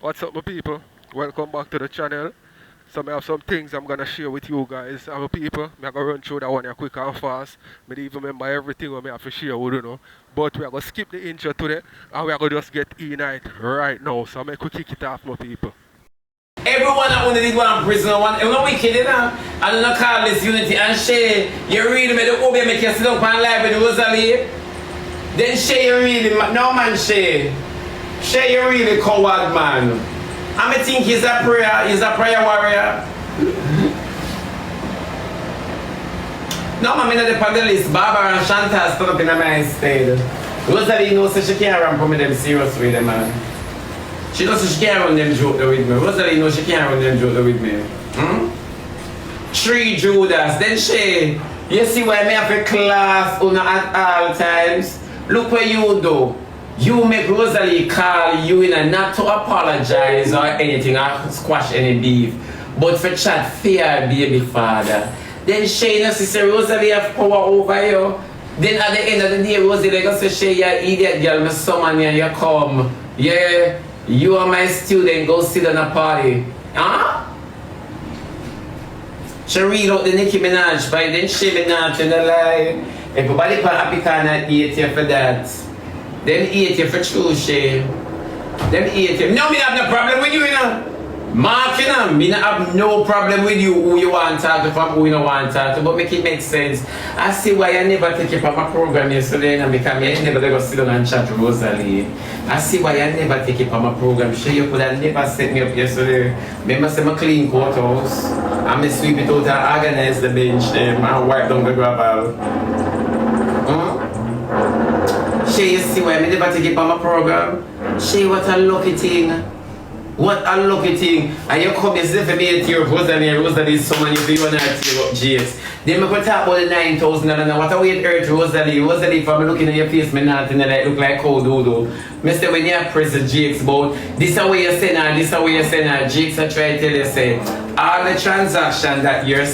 What's up, my people? Welcome back to the channel. So I have some things I'm gonna share with you guys. My people, I'm gonna run through that one here quick and fast. I don't even remember everything I have to share with you know. But we are gonna skip the intro today and we are gonna just get in it right now. So I'm gonna kick it off, my people. Everyone that only did one prisoner, one, you know wicked, you know? I don't know call this unity and Shay, you really made the OB make you sit up and live with Rosealee. Then Shay, you really, no man Shay. Shay, you really coward man. I think he's a prayer warrior. No man, I'm not the list. Barbara and Chantal stood up in my stead. Rosealee knows that she can't run for me them serious with them man. She knows she can't run them joke with me. Rosealee knows she can't run them joke with me. Three Judas. Then she, you see why me have a class on at all times? Look what you do. You make Rosealee call you in and not to apologize or anything or squash any beef. But for chat fear baby father. Then she knows she say Rosealee have power over you. Then at the end of the day, Rosealee goes to say, yeah, idiot girl, me summon you and you come. Yeah. You are my student, go sit on a party. Huh? She read out the Nicki Minaj by then she Minaj in the lie. Everybody can happy can eat you for that. Then eat you for true shame. Then eat you. No, me have no problem with you, you know. Mark, you know, me have no problem with you who you want to talk to from who you don't want to talk to, but make it make sense. I see why I never take you from my program yesterday and because I never go sit down and chat to Rosealee. I see why I never take you from my program. Sure, you could have never set me up yesterday. Remember, say I clean courthouse. I sweep it out and organize the bench and wipe down the gravel. Sure, you see why I never take you from my program? Sure, what a lucky thing. What a lucky thing. And you come yourself for me at your Rosealee is someone you do want to tear up GS. Then we go talk about the 9,000 and what a weird earth Rosealee from looking at your face, me not and I look like cold doodle. Mister when you press the GX about this is way you send her, this is way you send her, GX I try to tell you say all the transaction that you're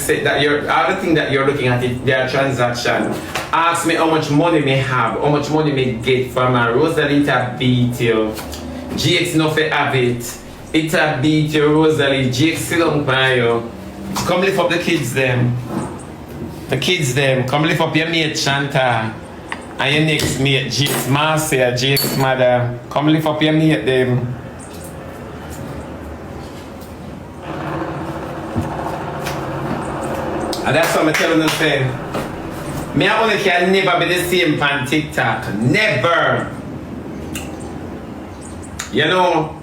all the thing that you're looking at it, their transaction. Ask me how much money me have, how much money me get from a Rosealee to beat you. GX no for have it. It a beat your Rosealee, Jake sit down by you. Come lift up the kids them. The kids them. Come lift up your mate Shanta. And your next mate, Jake's Marcia, Jake's mother. Come lift up your mate them. And that's what I'm telling them saying. Me I only can never be the same on TikTok. Never. You know.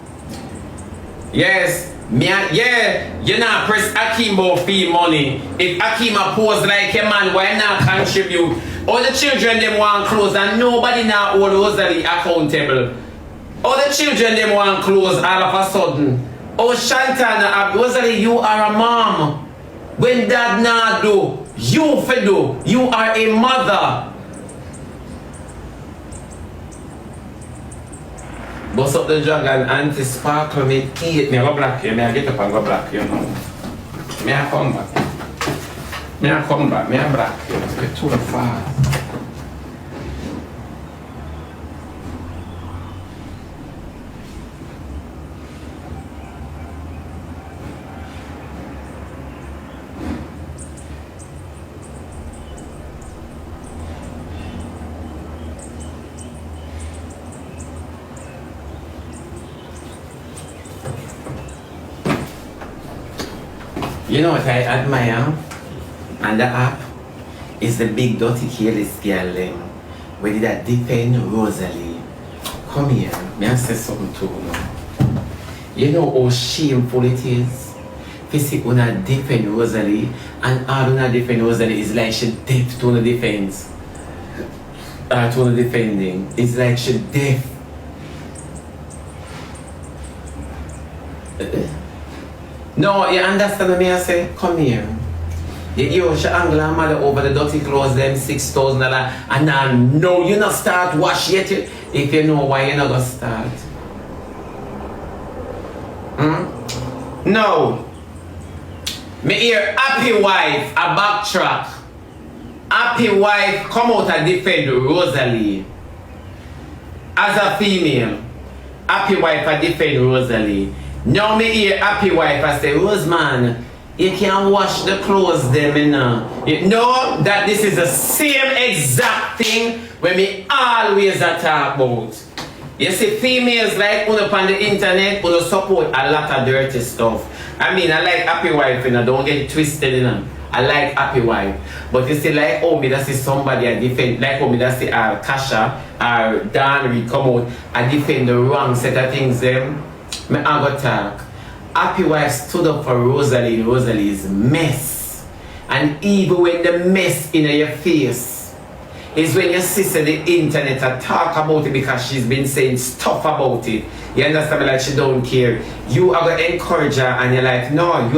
Yes, you not press Akimbo fee money. If Akima pose like a man, why not contribute? All the children them want clothes and nobody now hold Rosealee accountable. All the children them want clothes all of a sudden. Oh Shantana, Rosealee, you are a mom. When dad not do, you for do. You are a mother. Bust up the drug and anti-sparkle me eat me go black you, me I get up and go black you know. Me I come back. Me I come back, me I black you. It's too fast. You know what I admire on the app is the big dirty careless girl where did that defend Rosealee. Come here, may I say something to you. You know how shameful it is to see una defend Rosealee and all una defend Rosealee is like she deaf to the defense. To the defending. It's like she deaf. No, you understand what I say? Come here. You she angle her mother over the dirty clothes, them $6,000 and now no, you not start wash yet. If you know why you not gonna start. No. Me hear happy wife a backtrack. Happy wife come out and defend Rosealee as a female. Happy Wife I defend Rosealee. Now me hear Happy Wife I say, Roseman, you can't wash the clothes them, you know. You know that this is the same exact thing when me always talk about. You see, females like on the internet, support a lot of dirty stuff. I mean, I like Happy Wife, you know, don't get it twisted, you know. I like Happy Wife. But you see, like, oh, me that see somebody I defend, like, oh, me that see Kasha or Dan Reed come out, I defend the wrong set of things, them. Me I go talk. Happy Wife stood up for Rosealee. Rosalee's mess. And even when the mess in your face is when your sister the internet talk about it because she's been saying stuff about it. You understand me, like she don't care. You are gonna encourage her and you're like, no,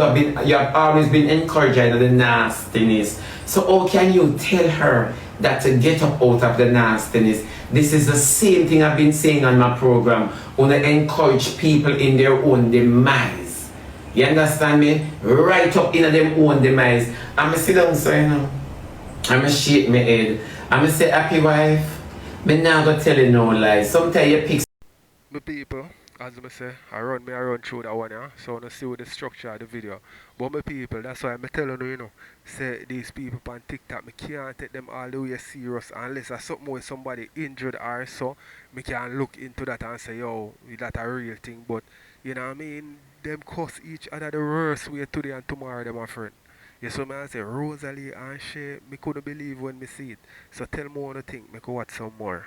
you have always been encouraging the nastiness. So how can you tell her that to get up out of the nastiness? This is the same thing I've been saying on my program. Wanna encourage people in their own demise. You understand me? Right up in their own demise. I'ma sit down so you know. I'ma shake my head. I'ma say, Happy Wife, me not gonna tell you no lies. Sometimes you pick My people, as I say, I run through that one, yeah. So I want to see what the structure of the video. But my people, that's why I'm telling you, you know, say these people on TikTok, me can't take them all the way serious unless there's something with somebody injured or so, me can look into that and say, yo, that's a real thing. But, you know what I mean, them cuss each other the worst way today and tomorrow, them my friend. You so man say Rosealee and Shay, me couldn't believe when me see it. So tell me what you think, me go watch some more.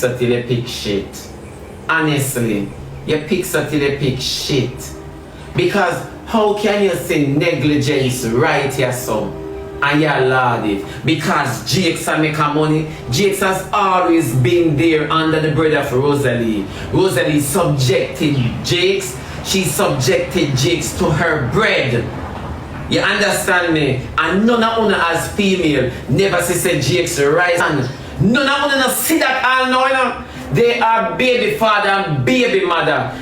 so till you pick shit. Honestly, you pick so till you pick shit. Because how can you say negligence right here so? And you allowed it? Because Jakes make money. Jakes has always been there under the bread of Rosealee. Rosealee subjected Jakes. She subjected Jakes to her bread. You understand me? And none of us as female never say Jakes rise. And none of us see that all now, you know. They are baby father and baby mother.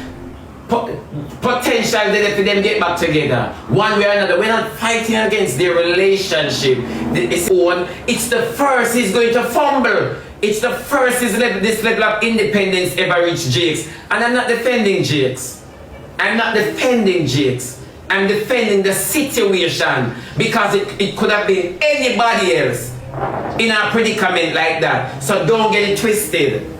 Potential that if them get back together. One way or another. We're not fighting against their relationship. It's the first he's going to fumble. It's the first this level of independence ever reached Jakes. And I'm not defending Jakes. I'm not defending Jakes. I'm defending the situation because it could have been anybody else in a predicament like that. So don't get it twisted.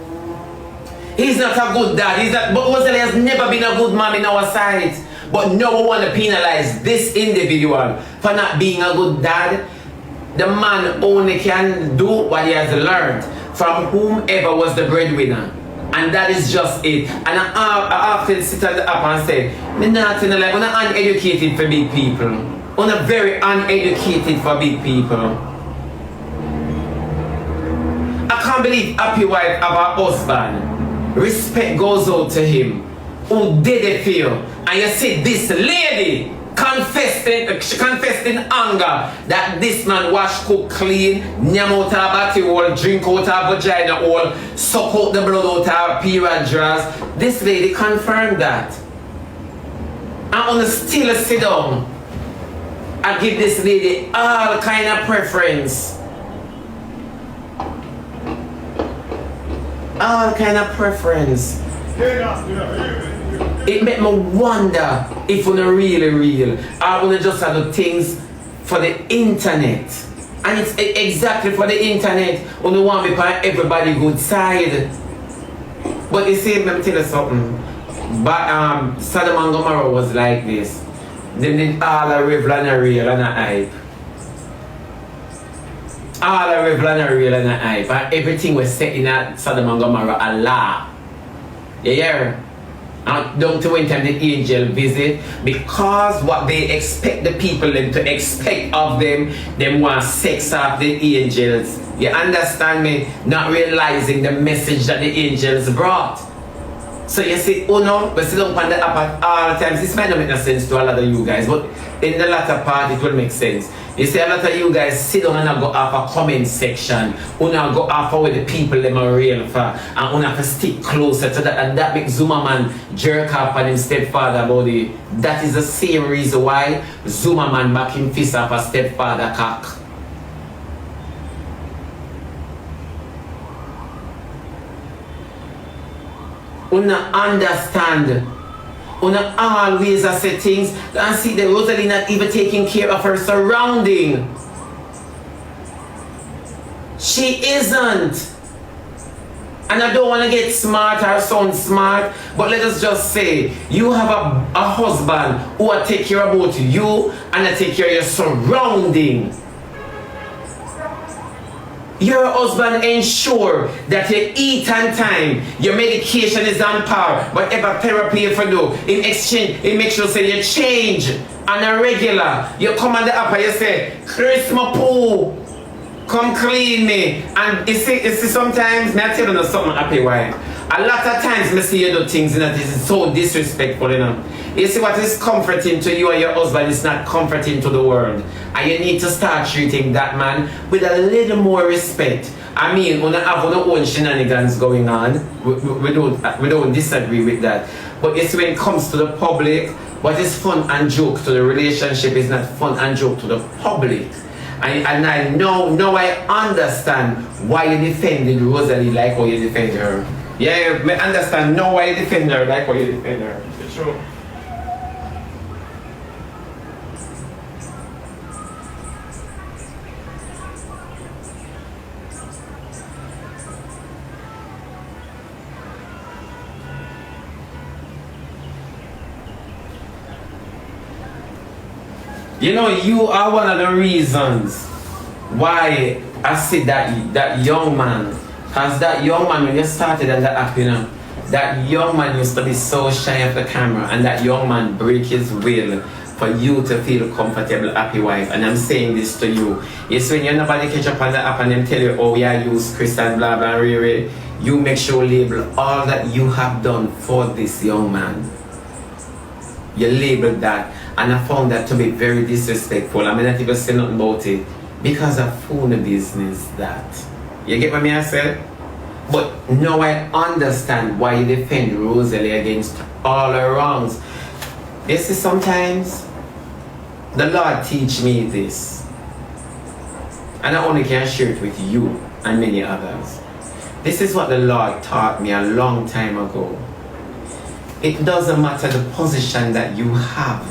He's not a good dad. But Rosealee has never been a good mom in our sight. But no one want to penalize this individual for not being a good dad. The man only can do what he has learned from whomever was the breadwinner. And that is just it. And I often sit on the app and say, I'm not like, I'm uneducated for big people. I'm very uneducated for big people. I can't believe Happy Wife of her husband. Respect goes out to him. Who did it feel? And you see this lady confessed in anger that this man wash, cook, clean, nyam out her body hole, drink out her vagina hole, suck out the blood out her period draws. This lady confirmed that. I want to still sit down and give this lady all kind of preference. All kind of preference. It made me wonder if we're really real. I want to just have the things for the internet. And it's exactly for the internet. We want to be on everybody good side. But you see, let me tell you something. But Sodom and Gomorrah was like this. They did all a revel and a real and a hype. All a revel and a real and a hype. And everything was set in that Sodom and Gomorrah a lie. You hear? And down to when time the angel visit, because what they expect the people them to expect of them want sex of the angels. You understand me? Not realizing the message that the angels brought. So you see, oh no, we sit down on the app all the times. This might not make no sense to a lot of you guys, but in the latter part it will make sense. You see, a lot of you guys sit down and go off a comment section. You go off where the people them are real for. And you have to stick closer to that. And that makes Zuma man jerk off on him stepfather body. That is the same reason why Zuma man back him fist off a stepfather cock. Una understand. Una always say things and see the Rosealee not even taking care of her surrounding. She isn't. And I don't want to get smart or sound smart, but let us just say you have a husband who will take care about you and will take care of your surrounding. Your husband ensure that you eat on time, your medication is on par, whatever therapy you do, in exchange, it makes sure say you change on a regular. You come on the app and you say, Chris my poo, come clean me. And you see sometimes, may I tell you something happy why? A lot of times I see you do things that is so disrespectful, you know. You see what is comforting to you and your husband is not comforting to the world. And you need to start treating that man with a little more respect. I mean, when I have our own shenanigans going on, we don't disagree with that. But it's when it comes to the public, what is fun and joke to the relationship is not fun and joke to the public. And I now I understand why you defended Rosealee like how you defend her. Yeah, I understand now why you defend her like how you defend her. It's true. You know, you are one of the reasons why I said that young man. Because that young man, when you started on the app, you know, that young man used to be so shy of the camera, and that young man break his will for you to feel comfortable, happy wife. And I'm saying this to you. It's when you nobody catch up on the app and them tell you, oh yeah, use Chris and blah blah Riri, you make sure label all that you have done for this young man. You labeled that. And I found that to be very disrespectful. I mean, not even say nothing about it. Because of phone business that. You get what I said? But now I understand why you defend Rosealee against all her wrongs. You see, sometimes the Lord teach me this. And I only can share it with you and many others. This is what the Lord taught me a long time ago. It doesn't matter the position that you have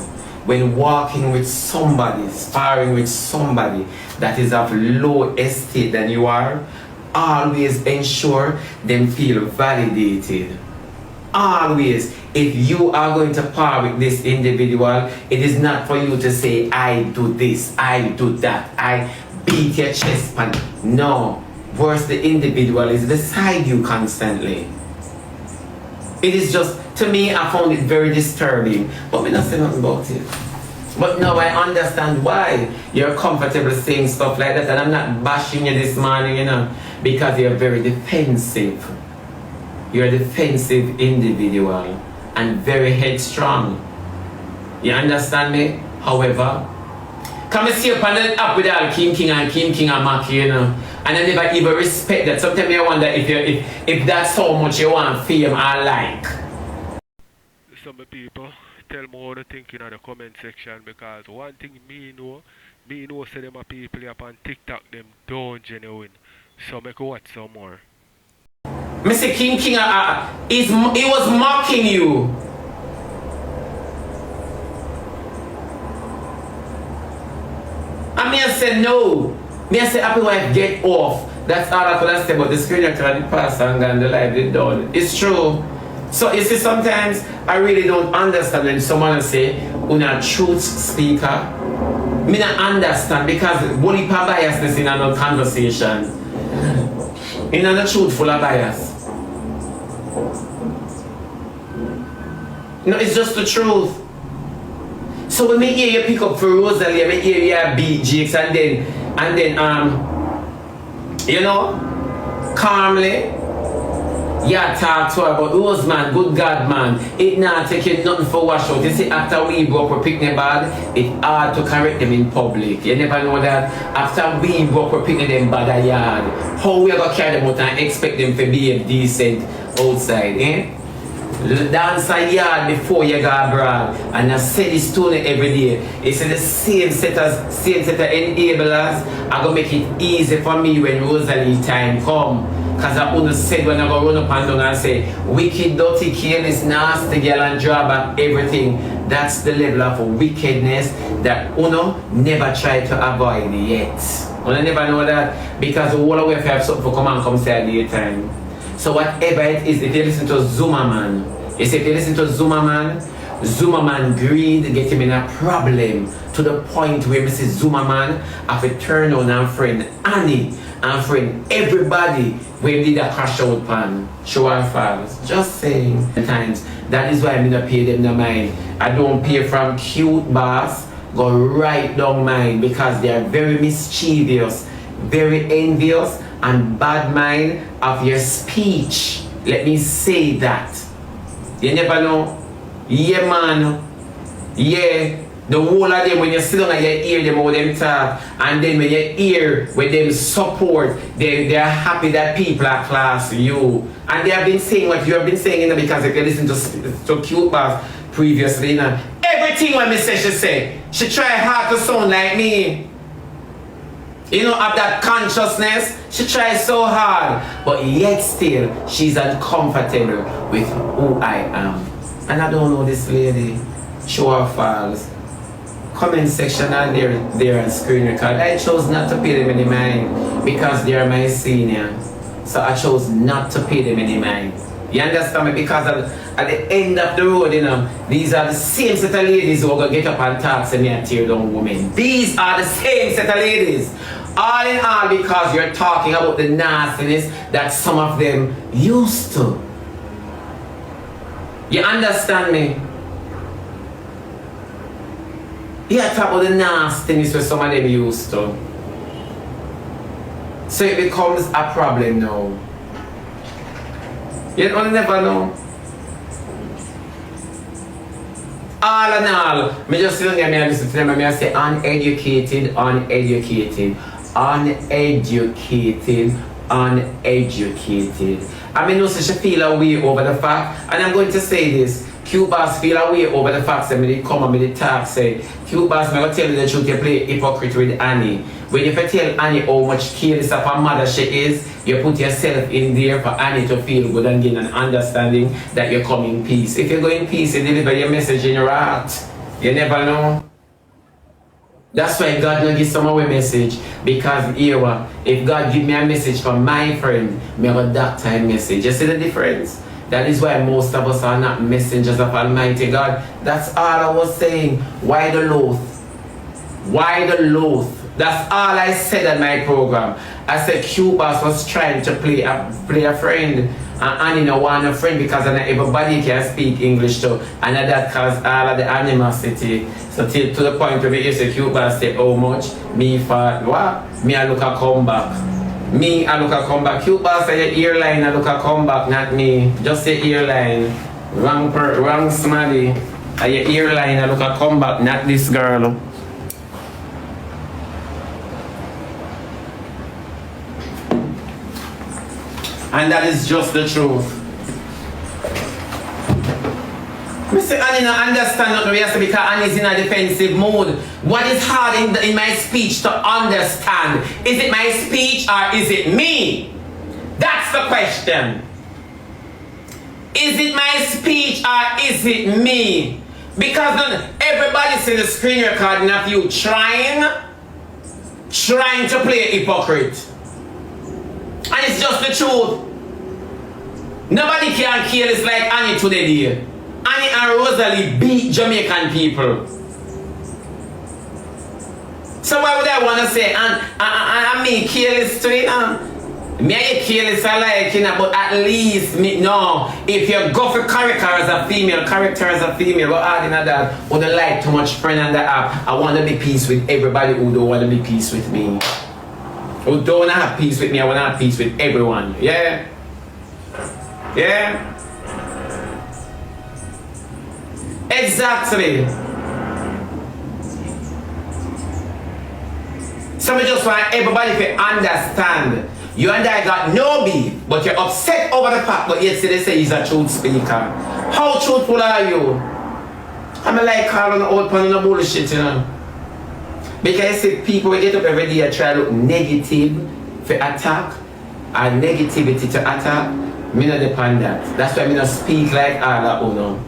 when walking with somebody, sparring with somebody that is of low estate than you are. Always ensure them feel validated. Always, if you are going to par with this individual, it is not for you to say, I do this, I do that, I beat your chest pan. No, worse, the individual is beside you constantly. It is just, to me, I found it very disturbing, but we don't say nothing about it. But now I understand why you're comfortable saying stuff like that, and I'm not bashing you this morning, you know, because you're very defensive. You're a defensive individual and very headstrong. You understand me? However, come and see up on the app with all Keem King and Maki, you know, and I never even respect that. Sometimes I wonder if that's how much you want fame or like. Some people tell me what they think in the comment section, because one thing me know say them a people up on TikTok them don't genuine. So make watch some more. Mr. King he was mocking you. And me I said no. Me I said happy wife get off. That's all I could say, but the screen actually passed and the live did done. It's true. So you see, sometimes I really don't understand when someone say, "Una truth speaker." Me not understand because bully pa biasness in another conversation. In another truth full of bias. No, it's just the truth. So when me hear you pick up for Rosealee, I hear you BEHI and then you know, calmly. Yeah, talk to her about Rose man, good God man. It not taking nothing for wash out. You see, after we broke we picnic bad, it hard to correct them in public. You never know that after we broke we picnic them bad a yard. How we gonna carry them out and expect them to behave decent outside, eh? Dance a yard before you go abroad. And I say this to them every day. It's the same set of enablers are gonna make it easy for me when Rosealee time come. Because I wouldn't say when I go run up and down and say, wicked, dirty, careless, nasty girl and draw back everything. That's the level of wickedness that Uno never tried to avoid yet. Uno never know that because the whole way if you have something for come and come say at the time. So whatever it is, if you listen to Zuma Man, you see if you listen to Zuma Man greed get him in a problem to the point where Mrs. Zuma Man have to turn on and friend Annie and friend everybody when did a crash out pan, show and falls. Just saying. Times that is why I don't pay them no mind. I don't pay from cute boss, go right down mine because they are very mischievous, very envious and bad mind of your speech. Let me say that. You never know. Yeah man. Yeah. The whole of them, when you sit down and you hear them how them talk, and then when you hear when them support, they are happy that people are class you. And they have been saying what you have been saying, you know, because if you listen to Cute Boss previously, you know, everything when me say, she try hard to sound like me. You know, of that consciousness, she tries so hard, but yet still, she's uncomfortable with who I am. And I don't know this lady, show her files. Comment section and there on screen record. I chose not to pay them any mind because they are my senior. So I chose not to pay them any mind. You understand me? Because at the end of the road, you know, these are the same set of ladies who are going to get up and talk to me and tear down women. These are the same set of ladies. All in all because you're talking about the nastiness that some of them used to. You understand me? Yeah, talk about the nastiness where some of them used to. So it becomes a problem now. You don't never know. All in all, me just sit down and I listen to them and I say uneducated. I mean, no, so she feel a way over the fact, and I'm going to say this. Cute Boss feel a way over the fact that me come and me talk say, Cute Boss, me go tell you the truth, you play hypocrite with Annie. When you tell Annie how much careless of a mother she is, you put yourself in there for Annie to feel good and gain an understanding that you come in peace. If you go in peace, you deliver your message in your heart. You never know. That's why God don't give some of a message, because here, if God give me a message from my friend, me have a that time message. You see the difference? That is why most of us are not messengers of Almighty God. That's all I was saying. Why the loath? Why the loath? That's all I said on my program. I said Cute Boss was trying to play a friend. And Annie no want a friend because everybody can speak English too. And that caused all of the animosity. So till to the point where you say Cute Boss say how much? Me for what? Me I look a come back. Me I look a come back. Cute Boss say your earline I look a come back, not me. Just say earline. Wrong smelly. Your earline I look a come back, not this girl. And that is just the truth. Mr. Annie don't understand what we have to because Annie is in a defensive mood. What is hard in my speech to understand? Is it my speech or is it me? That's the question. Is it my speech or is it me? Because everybody's in the screen recording of you trying to play a hypocrite. And it's just the truth. Nobody can kill us like Annie today. Annie and Rosealee beat Jamaican people. So why would I want to say, and me careless to it? Me I careless I like, you know, but at least me, no. If you go for character as a female, what adding that, would like too much friend on the app, I want to be peace with everybody who don't want to be peace with me. Who don't have peace with me, I want to have peace with everyone. Yeah? Yeah? Exactly. So we just want everybody to understand. You and I got no beef, but you're upset over the fact that yet they say he's a truth speaker. How truthful are you? I'm like calling old pan no bullshit, you know. Because see, people will get up every day and try to look negative for attack. and negativity to attack, me not depend that. That's why me not speak like all that uno.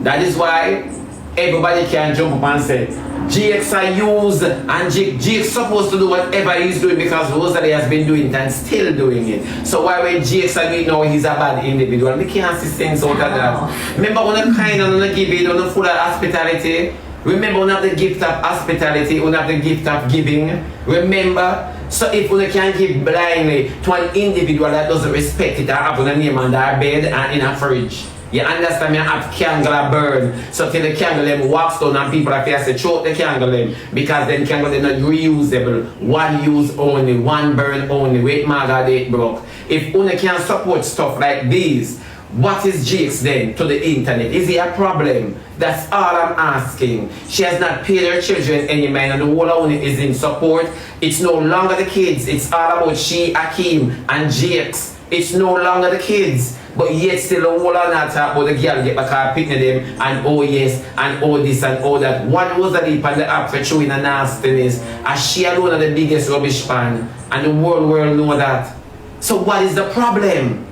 That is why everybody can jump up and say, GX are used and GX supposed to do whatever he's doing because Rosealee has been doing it and still doing it. So why when GX are doing now he's a bad individual? We can't see things out of that. Remember when you kind of give it, when you full of hospitality. Remember when you have the gift of hospitality, when you have the gift of giving. Remember? So if you can give blindly to an individual that doesn't respect it, I have a name on their bed and in a fridge. You understand me? I have candle burn. So till the candle them wax down and people have to say choke the candle them because then candle they're not reusable. One use only, one burn only. Wait maga date broke. If one can support stuff like these, what is GX then to the internet? Is it a problem? That's all I'm asking. She has not paid her children any mind and the whole only is in support. It's no longer the kids. It's all about she, Keem and GX. It's no longer the kids. But yet still a whole lot of talk about the girl get back her picking them and oh yes and oh this and oh that. One Rosealee on the app for showing a nastiness and she alone are the biggest rubbish fan and the world know that. So what is the problem?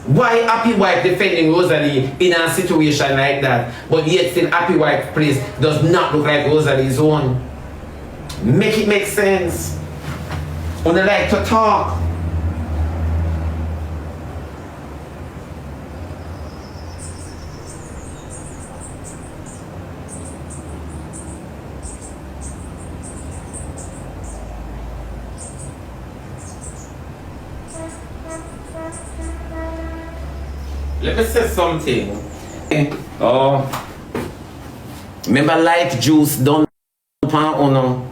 Why Happy Wife defending Rosealee in a situation like that but yet still Happy Wife place does not look like Rosealee's own? Make it make sense. When they like to talk. Let me say something. Oh, remember life juice don't pan or no?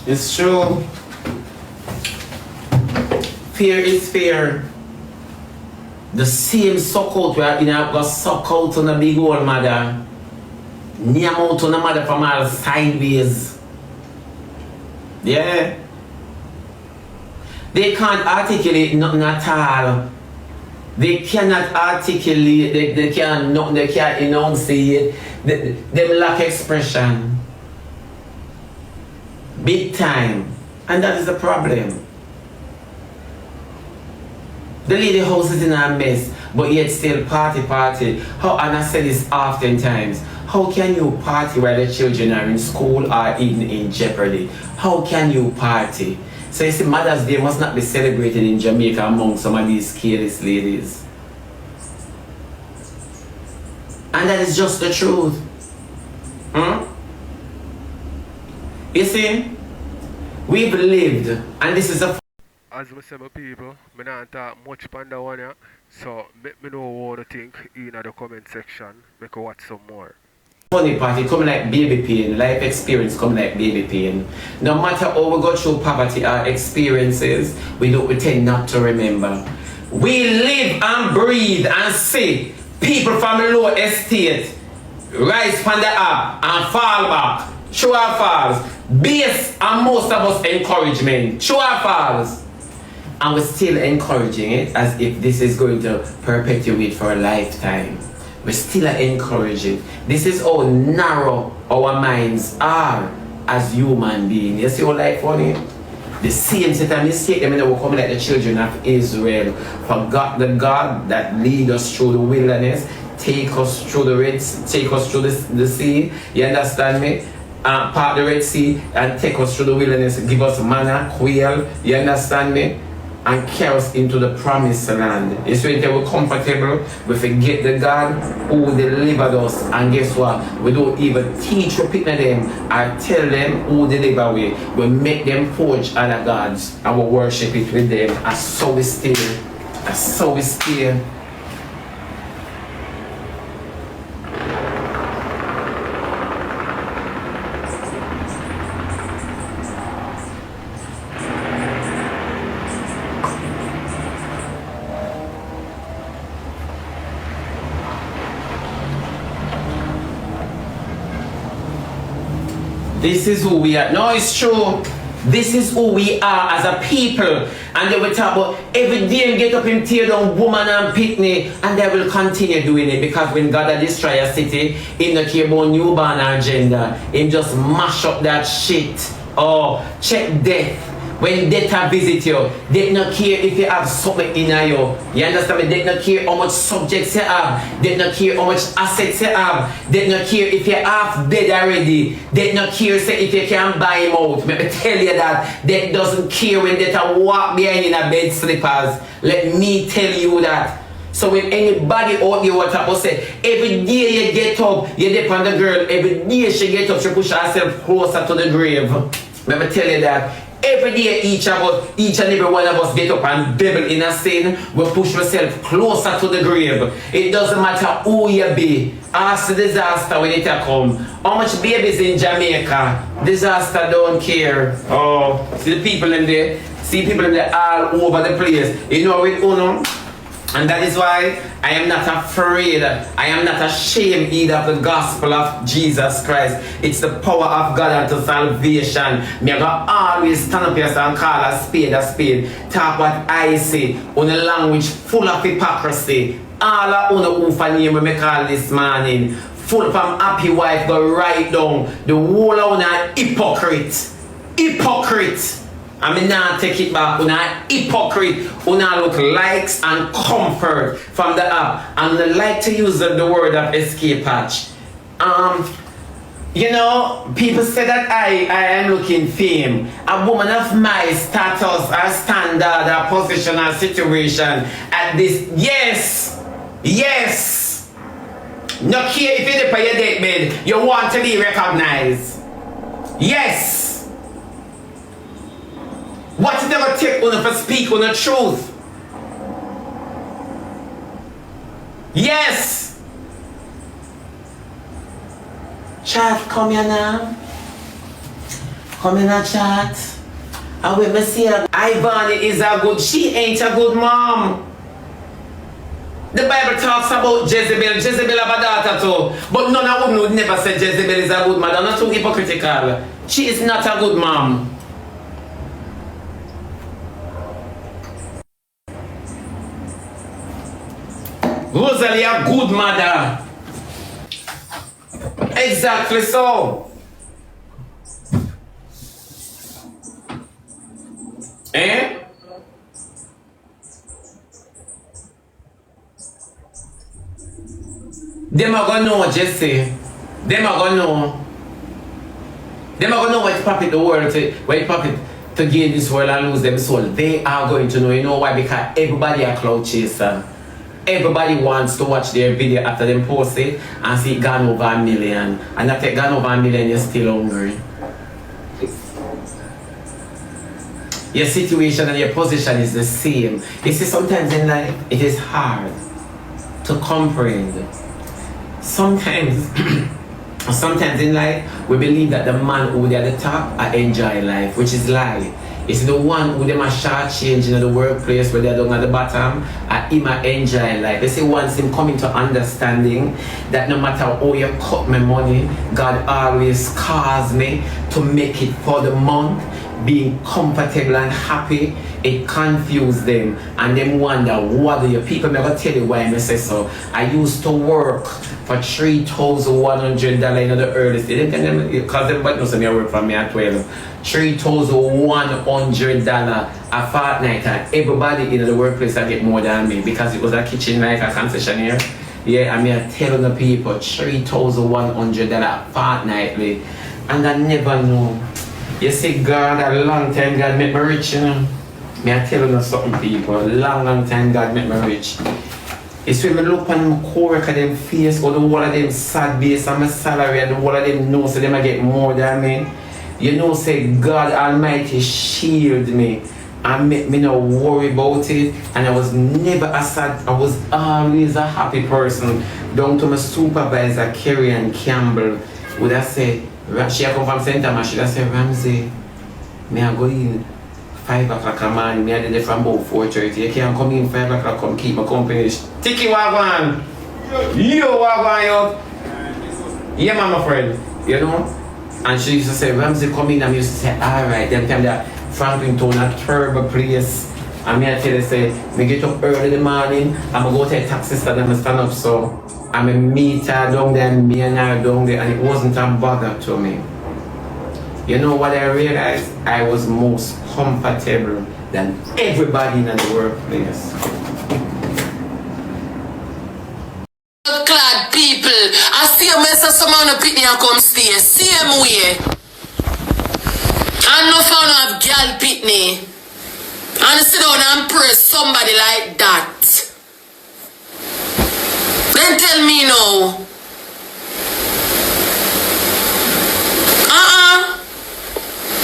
It's true. Fear is fear. The same suck out where you have got suck out on a big old mother. Near out on a mother from all sideways. Yeah. They can't articulate nothing at all. They cannot articulate, they can't enunciate. They lack expression. Big time. And that is the problem. The lady house is in a mess, but yet still party. How, and I say this oftentimes, how can you party while the children are in school or even in jeopardy? How can you party? So you see, Mother's Day must not be celebrated in Jamaica among some of these careless ladies. And that is just the truth. You see, we've lived, and this is a... As I say, my people, I don't talk much about that one, yeah? So let me know what you think in the comment section. Make you watch some more. Funny party coming like baby pain, life experience coming like baby pain. No matter how we go through poverty or experiences, we tend not to remember. We live and breathe and see people from low estate rise from the up and fall back. Show our falls. Base and most of us encouragement. Show our falls. And we're still encouraging it as if this is going to perpetuate for a lifetime. We still are encouraging. This is how narrow our minds are as human beings. You see how life funny? The same set of mistake them will come like the children of Israel. Forgot the God that lead us through the wilderness, take us through the Red Sea, take us through the sea. You understand me? Part the Red Sea and take us through the wilderness, give us manna, quail. You understand me? And carry us into the promised land. It's when they were comfortable, we forget the God who delivered us. And guess what? We don't even teach or pick them or tell them who delivered we. We make them forge other gods and we worship it with them. And so we still. And so we still. This is who we are. No, it's true. This is who we are as a people. And they will talk about every day get up and tear down woman and pitney, and they will continue doing it because when God had destroy a city, he not care about newborn agenda. He just mash up that shit. Oh, check death. When death visit you, they not care if you have something in you. You understand me? They not care how much subjects you have. They not care how much assets you have. They not care if you're half dead already. They not care say if you can buy him out. Let me tell you that. They doesn't care when they walk behind in a bed slippers. Let me tell you that. So when anybody out there what about say, every day you get up, you depend on the girl, every day she get up, she push herself closer to the grave. Let me tell you that. Every day each and every one of us get up and dabble in a sin, we push ourselves closer to the grave. It doesn't matter who you be. Ask the disaster when it come. How much babies in Jamaica? Disaster don't care. Oh, see the people in there? See people in there all over the place. You know with Uno? And that is why I am not afraid, I am not ashamed either of the gospel of Jesus Christ. It's the power of God unto salvation. Me I go always stand up here and call a spade, talk what I say, on a language full of hypocrisy. All of you who name me call this morning, full from happy wife go right down. The whole of you hypocrite. Hypocrite. I mean now take it back, una hypocrite, una look likes and comfort from the app, and I like to use the word of escape patch. You know, people say that I am looking fame. A woman of my status, or standard, or position, or situation at this, yes. No care if you're on your deathbed, you want to be recognized. Yes. What it never take on to speak on the truth? Yes. Chat, come here now. Come in a chat. And when me see her, Ivany is a good, she ain't a good mom. The Bible talks about Jezebel. Jezebel have a daughter too. But none of them would never say Jezebel is a good mother. Not too hypocritical. She is not a good mom. Rosealee a good mother. Exactly so. Eh? Them are gonna know, Jesse. Them are gonna know. Them are gonna know what profit the world to, what profit to gain this world and lose them soul. They are going to know. You know why? Because everybody a cloud chaser. Everybody wants to watch their video after them post it and see it gone over 1 million. And after it gone over 1 million, you're still hungry. Your situation and your position is the same. You see, sometimes in life, it is hard to comprehend. Sometimes in life, we believe that the man who is at the top enjoy life, which is lie. It's the one who them a short change in the workplace where they're down at the bottom, and him a enjoy life. They say once him coming to understanding that no matter how you cut my money, God always calls me to make it for the month. Being comfortable and happy, it confused them and them wonder what do you people never tell you why I say so. I used to work for $3,100 in the early stage. Because them but no say me work for me at 12. $3,100 a fortnight, and everybody in the workplace I get more than me because it was a kitchen like a concessionaire. Yeah, I mean I tell the people $3,100 fortnightly, and I never know. You see, God, a long time God make me rich, you know. Me I tell you something, people. Long time God make me rich. It's when I look on my co-worker them face, or the whole of them sad base on my salary, and the whole of them know so them I get more than me. You know, say God Almighty shield me and make me not worry about it. And I was never a sad, I was always a happy person. Down to my supervisor, Kerry and Campbell, would I say, she come from St. Thomas, she say, Ramsey, me I go in 5 o'clock a man, me I did it from about 4:30. You can't come in 5 o'clock, come keep my company. Tiki Wagwan! Yo Wagwan, yo! Yeah, man, my friend, you know? And she used to say, Ramsey come in, and used to say, alright, them time that Franklin Town a terrible place. And me I tell you say, me get up early in the morning, I'm go to a taxi stand and I stand up so I'm a meet her down there and me and her down there, and it wasn't a bother to me. You know what I realized? I was most comfortable than everybody in the workplace. Clad people, I see a mess of someone up in here come stay. Same way. I no found have girl pitney. And sit down and praise somebody like that. Then tell me no.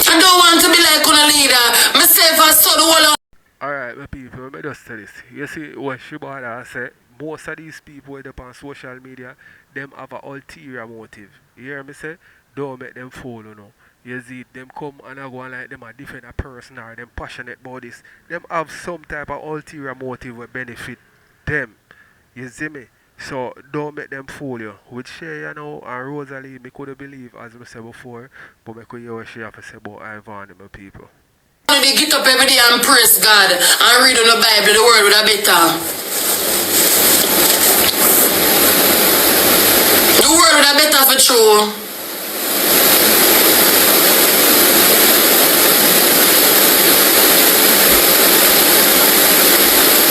I don't want to be like a leader. Myself I saw the whole. Alright, my people, let me just say this. You see what Shebada said? Most of these people that on social media, them have an ulterior motive. You hear me say? Don't make them fool, you know. You see, them come and I go and like them a defend a person or them passionate about this. Them have some type of ulterior motive will benefit them. You see me? So don't make them fool you. With Shay, you know, and Rosealee, me couldn't believe, as I said before, but I could hear what she have to say about ivany, my people. They get up every day and praise God and read on the Bible, the word with a better. The word with a better for true.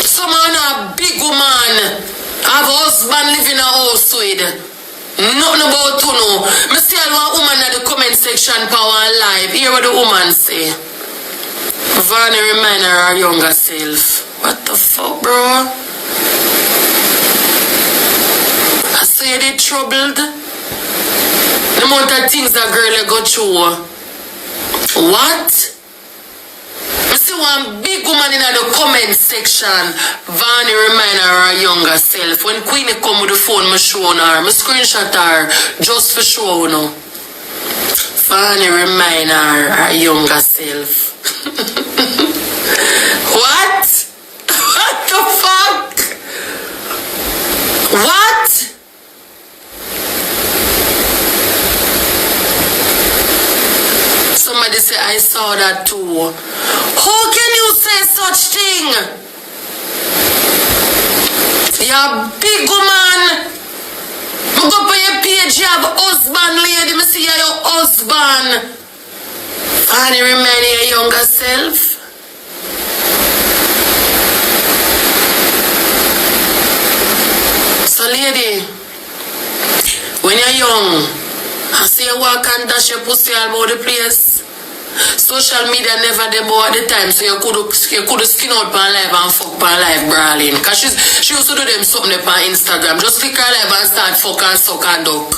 Someone a big woman have a husband living in a house with. Nothing about to know. Me see one woman at the comment section power live. Hear what the woman say. Vany remind her younger self. What the fuck, bro? I say they troubled. The amount of things that girl go through. What? I see one big woman in the comment section. Vany remind her younger self. When Queenie come with the phone, I show her. I screenshot her just for show, you know. Vany remind her younger self. What? What the fuck? What? Somebody say I saw that too. How can you say such thing? You're a big woman. Go up on your page, you have a husband, lady. Me see your husband. And you remind your younger self. So lady, when you're young, I see you walk and dash your pussy all over the place. Social media never demo at the time, so you could skin out pan live and fuck pan live brawling. Cause she used to do them something on Instagram. Just click her live and start fuck and suck and duck.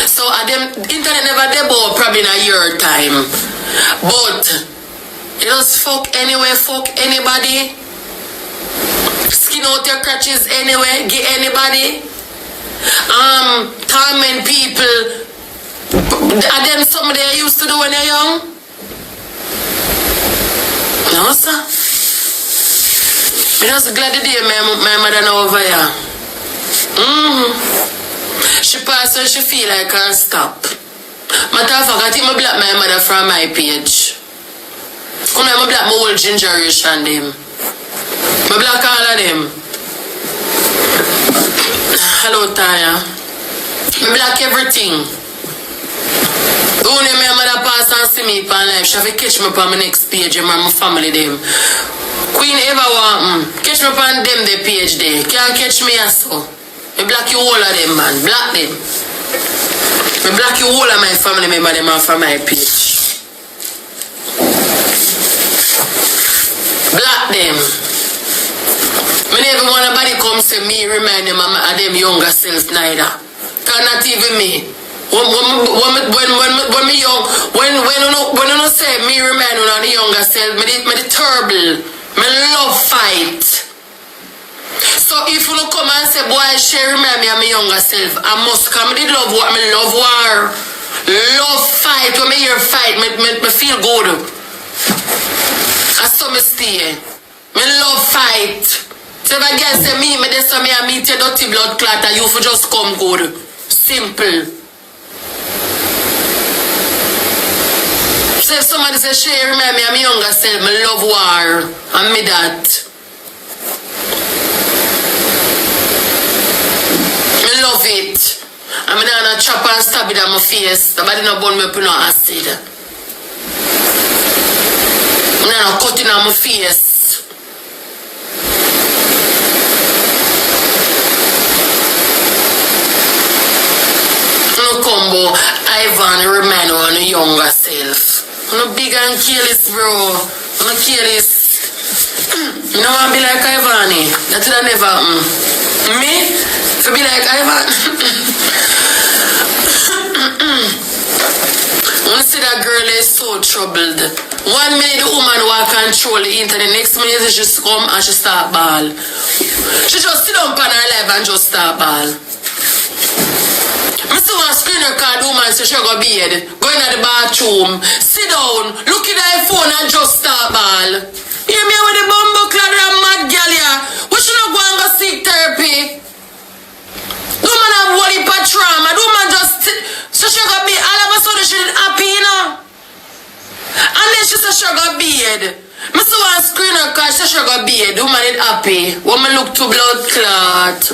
So them internet never demo probably in a year time. But you just fuck anywhere, fuck anybody. Skin out your crutches anyway, get anybody. Torment people. Are them something they used to do when you're young? No, sir. I'm just glad the day my mother now over here. She passed and she feel like I can't stop. Matter of fact, I think I block my mother from my page. Come here, I block my whole generation them. I block all of them. Hello, Tanya. I block everything. Only my mother pass and see me on life. She have to catch me on my next page and my family them. Queen ever want catch me on them the page there. Can't catch me as so. I block you all of them, man. Block them. I block you all of my family member them from my page. Block them. I never want nobody come say me remind them of them younger self neither. Cannot even me. When me young, when you say me remind you of the younger self, me the terrible, me love fight. So if you come and say, boy, she remind me of my younger self, I must come. Me love what me love war, love fight. When me hear fight, me feel good. I saw me stay. Me love fight. So if I get say me this so me I meet your dirty blood clot, and you for just come good. Simple. So if somebody says, Shay, remind me of my younger self, I love war. And me that. I love it. I'm gonna chop and stab it on my face. Nobody no burn me up in no acid. I'm gonna cut it on my face. No combo. Ivan remind me of the younger self. I'm not big and careless, bro. I'm not careless. You know I be like Ivany. That would never happen. Me? To be like Ivan. When I see that girl is so troubled. 1 minute the woman will control the internet, next minute she just come and she start ball. She just sit down on her life and just start ball. I see one screen record woman say she go bed, go in the bathroom, sit down, look at her phone and just start ball. Hear me with the bumbo clad and mad girl here. We should not go and go seek therapy. The woman have one heap of trauma. The woman just so she got be all of a sudden she didn't happy, you know. And then she said she got bed. I see one screen record she said she got bed. The woman is happy. Woman look to blood clot.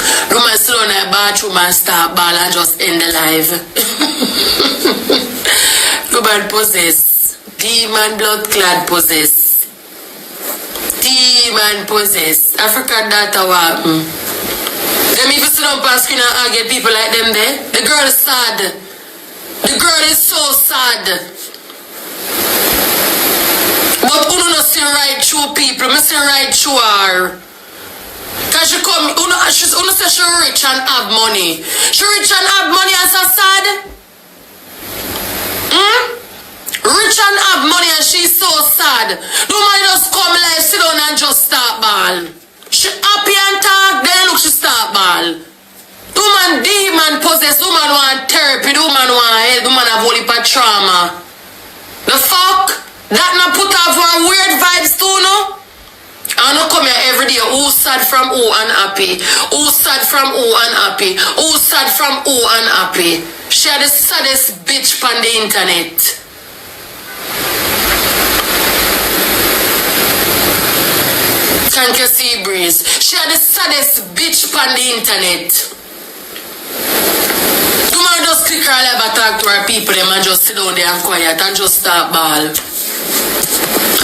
The woman sit down in the bathroom and start ball and just end the life. Woman possess. Demon blood clot possess. Demon possess. African data what? Them even sit up on screen and argue people like them there. The girl is sad. The girl is so sad. But who don't see right through people? I see right through her. Cause she come, she say she rich and have money. She rich and have money and so sad? Rich and have money and she's so sad. The woman just come like sit down and just start ball. She happy and talk, then look she start ball. The woman demon possessed, the woman want therapy, the woman want help, the woman have whole heap of trauma. The fuck? That not put off her weird vibes too, no? I don't come here every day. Who sad from who unhappy? Who sad from who unhappy? Who sad from who unhappy? She had the saddest bitch on the internet. Thank you, Sea Breeze. She had the saddest bitch on the internet. You might just click her live and talk to her people, them and just sit down there and quiet and just start ball.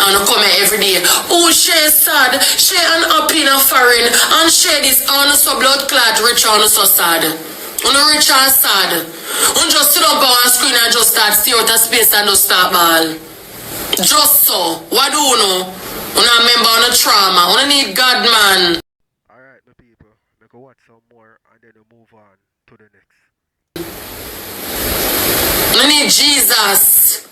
And come here every day. Oh, she is sad. She unhappy in a foreign. And she this on so blood clot rich and so sad. On rich and sad. On just sit up on screen and just start see out of space and just start ball. Just so. What do you know? On a member on a trauma. On need God, man. Alright, my people. Make a watch some more and then we move on to the next. I need Jesus.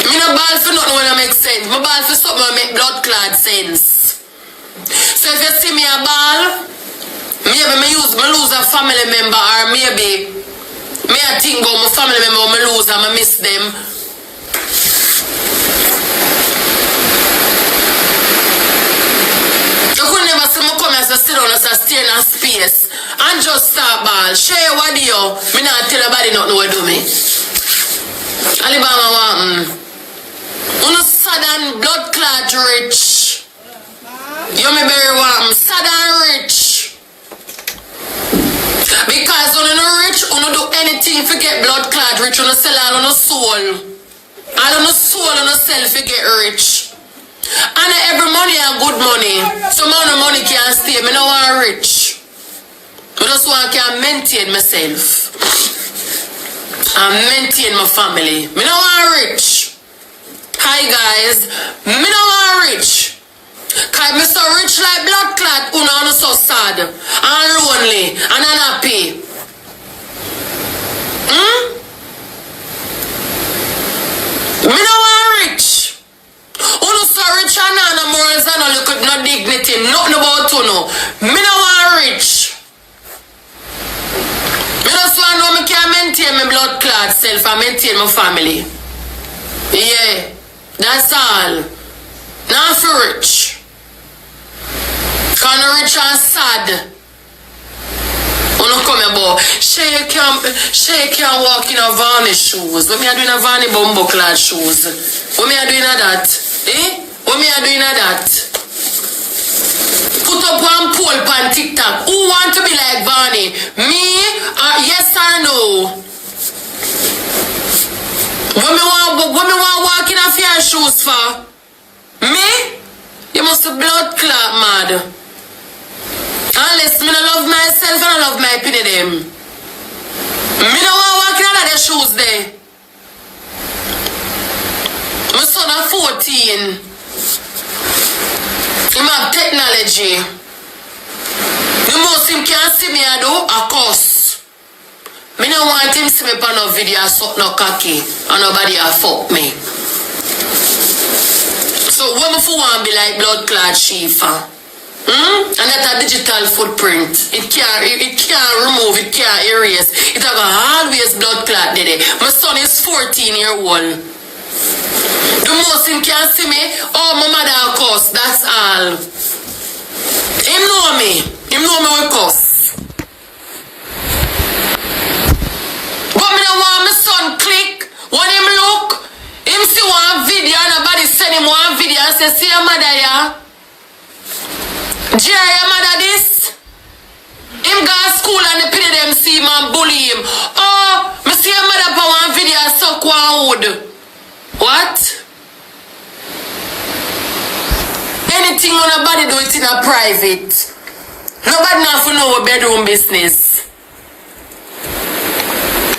Me no ball for nothing when I make sense. My ball for something when I make blood clot sense. So if you see me a ball, maybe me lose a family member or maybe me a think about my family member me lose and I miss them. You could never see me come as a sit down as a stay in a space and just start ball. Share what do you? Me not tell nobody nothing what do me. Alibama want uno sad and blood clot rich. You me very warm, sad and rich. Because when you rich, you do anything to get blood clot rich, you sell all on your soul. All on your soul on yourself to get rich. And every money and good money. Some amount of money can't stay. Me no want rich. I just want to maintain myself. And maintain my family. Me no want rich. Hi guys, me no want rich. Cause me so rich like blood clot, I'm so sad and lonely and unhappy. Me no want rich. Uno so rich and no morals and no look at no dignity, nothing about uno. Me no want rich. Me just want to know me can maintain my blood clot self and maintain my family. Yeah, that's all. Not for rich. Cause no rich and sad. Wanna come about Shay can't walk in a Vani shoes. What me a doing a Vani bumbo clad shoes? What me a doing a that? Eh? What me a doing a that? Put up one poll on TikTok. Who want to be like Vani? Me? Yes or no? What me want walk in a fair shoes for? Me? You must be blood clot mad. Unless me don't love myself and I love my penny them. Me don't want to walk in all of the shoes there. My son is 14. He have technology. The most him can see me I do a cuss. Me don't want him see me on no video suck no cocky and nobody a fuck me. So what me for want be like blood clot Shifa? And that's a digital footprint. It can't remove, it can't erase. It have always blood clot there. My son is 14-year-old. The most him can see me, oh my mother a cuss, that's all. Him know me with cuss. But me don't want my son click. When him look, him see one video and nobody send him one video and say, see your mother yeah? Jerry, your mother this? Him go to school and the penny them see him and bully him. Oh, me see your mother for one video and suck one wood. What? Anything on nobody do it in a private. Nobody not for know a bedroom business.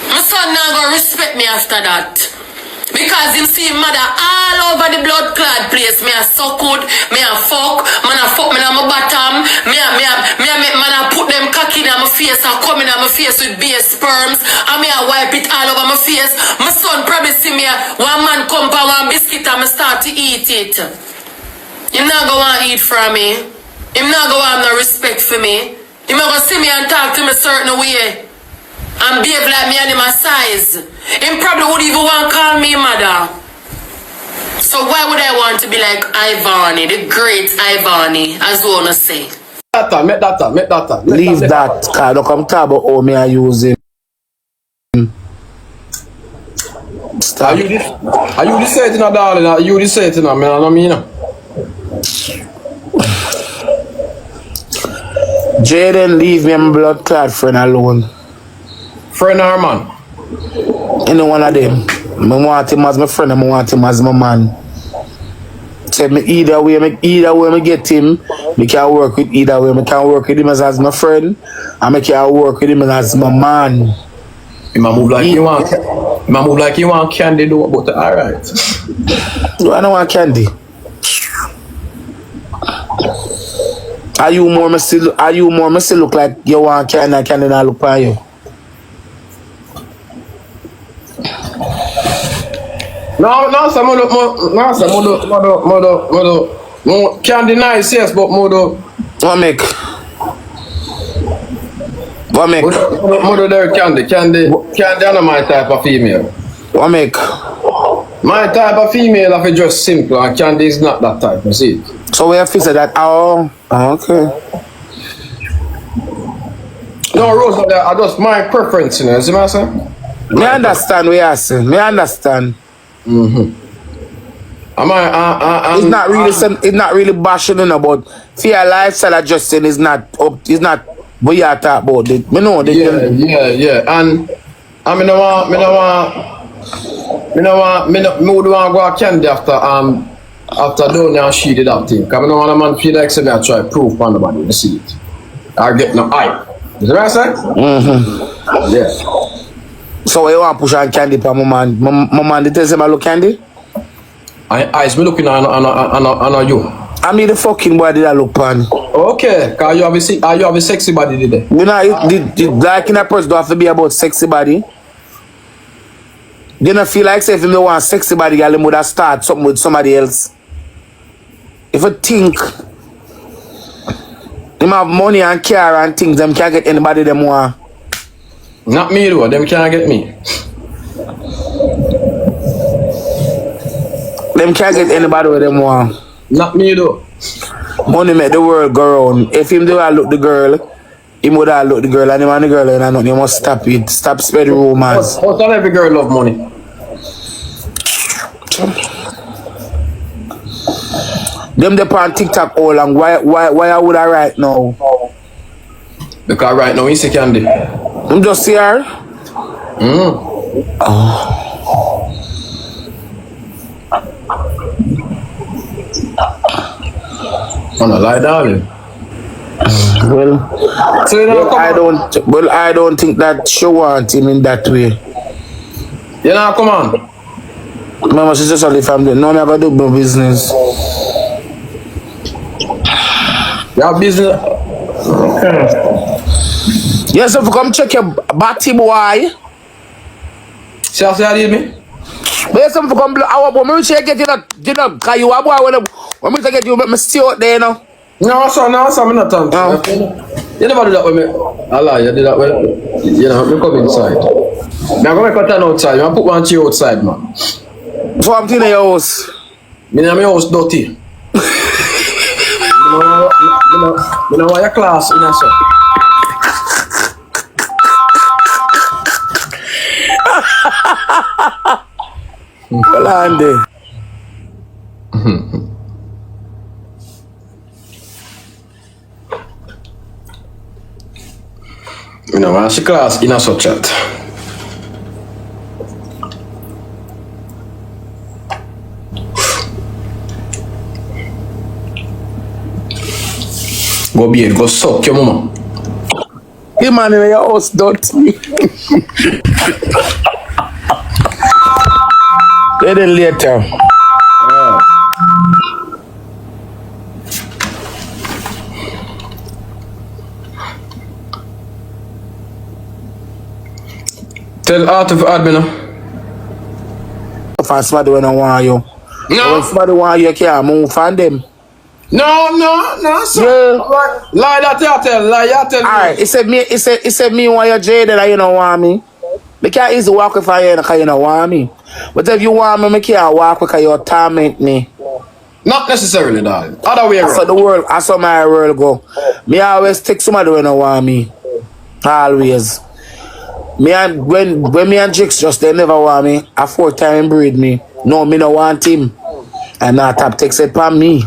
My son now gonna respect me after that. Because him see him mother all over the blood clot place. Me a suck good, me a fuck, man a fuck me on my bottom, me a put them cocky in my face and come in my face with bare sperms, and me a wipe it all over my face. My son probably see me one man come for one biscuit and me start to eat it. Him not go want eat from me. Him not go have no respect for me. Him not go see me and talk to me certain way. And behave like me and my size. Him probably would even want to call me mother. So why would I want to be like Ivany, the great Ivany, as we wanna say? Make that. Leave that, cause don't come talk about how me I use him. Stop. Are you this saying, darling? Are you this saying, man? I mean, Jayden, leave me and blood clot friend alone. Friend or man? Any one of them. I want him as my friend, I want him as my man. Say me either way me get him, me can work with either way. Me can work with him as my friend, and me can work with him as my man. He might move like you want. He might move like you want candy do, but alright. No, I don't want candy. Are you more still look like you want candy and candy not look on you? No, some candy nice, yes, but more What make? More there candy are my type of female. What make? My type of female are just simple, and candy is not that type, you see it. So we have to say that, okay. No, Rose, I just my preference, you know, see what I'm saying? Me understand what you're saying. Me understand. It's not really bashing on about fear lifestyle adjusting is not what you talk about it. Me know that. Yeah. And I mean, me would want to go candy after doing and she did that thing. Cause I don't want a man feel like say I try proof on nobody, you see it. I get no hype. Is that what I'm saying? Yeah. So you want to push on candy for my man? My man, did tell him I look candy? I me looking on you. I mean the fucking body that look pan. Okay, cause you have a sexy body today. You know, the black in a person don't have to be about sexy body. You don't feel like say if you want sexy body, you would have start something with somebody else. If you think them have money and car and things, them can't get anybody them want. Not me though, them can't get me. Them can't get anybody with them want. Not me though. Money make the world go round. If him do I look the girl, Him would have look the girl and him and the girl and nothing. You must stop it. Stop spreading rumors. But not every girl love money. Them they on TikTok all long. Why I would I right now? Because right now, he's a candy. I'm just here. On a lie, darling. Well, So you know, I don't think that she want him in that way. you know, come on. Mama, she's just only family. No, I'm gonna do my business. You have business. Yes, if you come check your body, boy. See how you did me? But yes, if you come, when we check it, you know, because you are boy, when we get you, me stay out there, you know. No, I'm not talking. No. You never do that with me. Allah, you do that with you know, you come inside. I'm going to cut an outside. I'm put one chair outside, man. So I'm in your house. Me and my house dirty. You know why your class in a shop. Well, Andy. You know why she class in a shop chat. Go be it, go suck your mama. Hey man in your house dirty. Then later. Tell Art of admin. If somebody when I want you. No. If somebody want you, can't move on them. No, sir. Yeah. Lie that you tell, lie you tell. Alright, it said me want you jaded and you don't want me. Me can't easily walk with you because you don't want me. But if you want me, I can't walk because you torment me. Not necessarily, darling. Other way That's how around. the world, that's how my world go. Me always take somebody when don't want me. Always. Me and when me and Jix just they never want me. A 4-time breed me. No, me no want him. And now top takes it from me.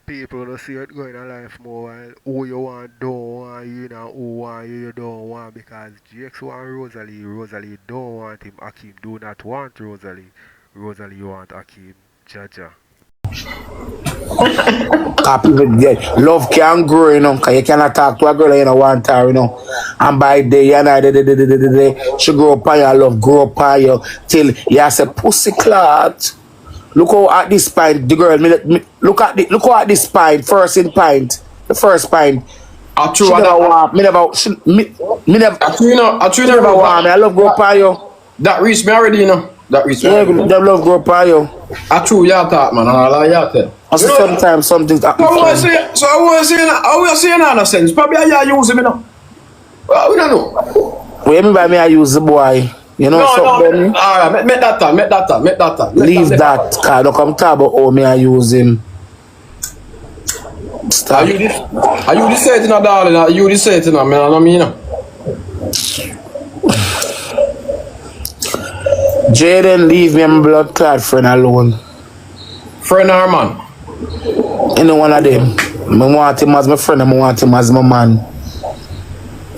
People don't see it going in life more while who you want don't want you know who want you don't want because GX want Rosealee don't want him, Akeem do not want Rosealee want Akeem, Jaja. Love can grow, you know, because you cannot talk to a girl and you don't want her, you know. And by day, you know, she grow up on your love, grow up on you till you have a pussy clot. Look how at this pint, the girl, look how at this pint, first in pint, the first pint. I She never want me, never want me. I love grow up on you. That reached me already, you know. That reached me Yeah, already. them love grow up on you. I true you talk, man, and I lie you tell. Also sometimes some things happen. So I want to say in another sense. Probably I use him, you know. Well, we don't know. What you mean by me I use the boy? You know something? Alright, make that time. Leave that, cause don't come talk about how me I use him. Stop. Are you the setting, darling? Are you the setting, man? I mean, you know. Jayden, leave me and my blood clot friend alone. Friend or man? Any one of them. I want him as my friend, I want him as my man.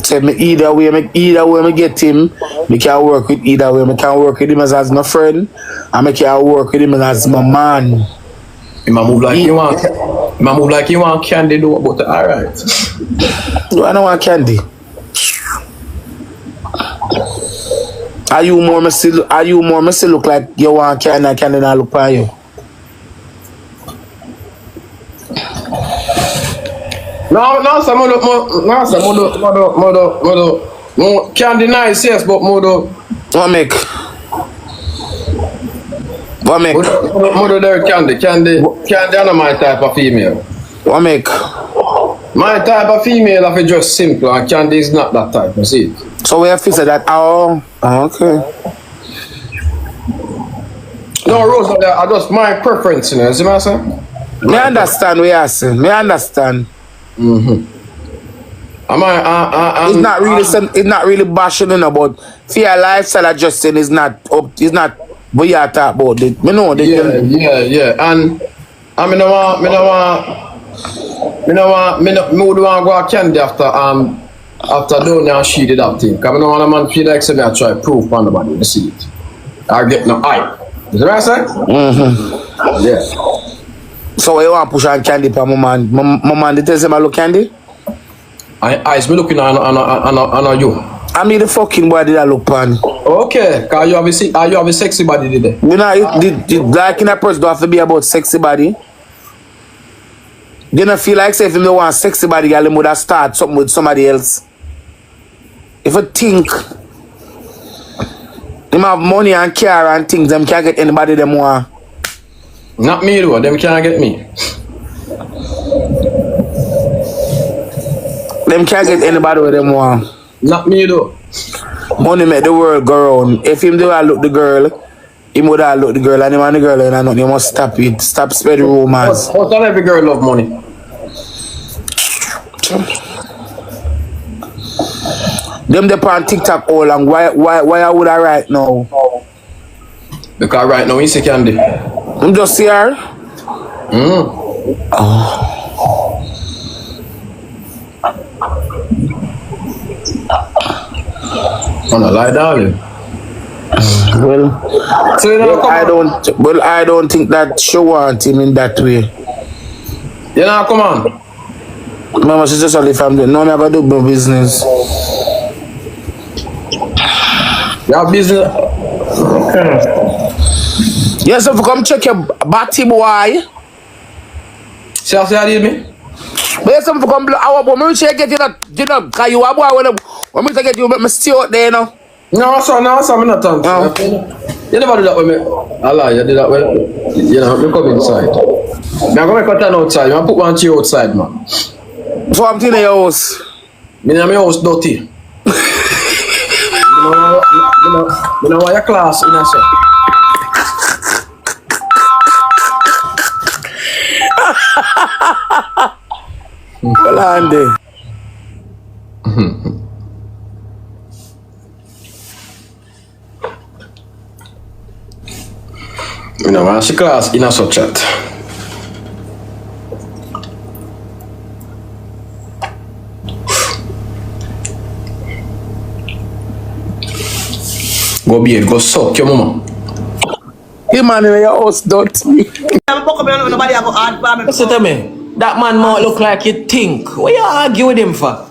Say me either way me get him, me can work with either way. Me can work with him as my friend, and me can work with him as my man. He might move like you want. He might move like you want candy though, but alright. No, I don't want candy. Are you more me still look like you want candy and candy not look for you? No, some more candy nice, yes, but more What make? Mother there candy are my type of female. What make? My type of female is just simple and candy is not that type, you see. So we have to say that, oh okay. No, Rose, I just my preference, you know, see what I'm saying? Me understand what you saying. Me understand. It's not really it's not really bashing in about fear lifestyle adjusting is not up, is not what you talk about it. Me know Yeah. And I me no want go a candy after doing and she did that thing. Cause I don't want a man feel like say I try proof on nobody to see it. I get no hype. Is that what I say? Yeah. So you want push on candy for my man? My man, they tell him I look candy? I me looking on you. I mean the fucking body that look pan. Okay, cause you have a sexy body today. You know, like in a person don't have to be about sexy body. You don't feel like say if you don't want sexy body, you would have start something with somebody else. If you think them have money and car and things, them can't get anybody them want. Not me though, them can't get me. Them can't get anybody with them want. Not me though. Money make the world go round. If him do I look the girl, him would I look the girl and him and the girl and I know you must stop it. Stop spreading rumors. But not every girl love money. Them they on TikTok all long. Why I would I right now? Because right now you see candy. I'm just see her. On a lie, darling. Well, I don't think that she want him in that way. You know, come on. Mama, she just only family. No, I'm gonna do my business. Your business. Okay. Yes, if you come check your body, boy. See how you did me? But yes, if you come, I want me to get you know, cause you a boy when me to get you, me stay out there, you know. No, sir, I'm not talking. You never do that with me. Allah, you do that when you know, you come inside. I'm gonna make a turn outside. I'm put one chair outside, man. So I'm in your house. Me in my house dirty. You know why your class in a sir. Well, Andy. You know, why she class in a such chat. Go be it, go suck your mama. Hey man in your house, don't me. Listen to me. That man more look like you think. What you argue with him for?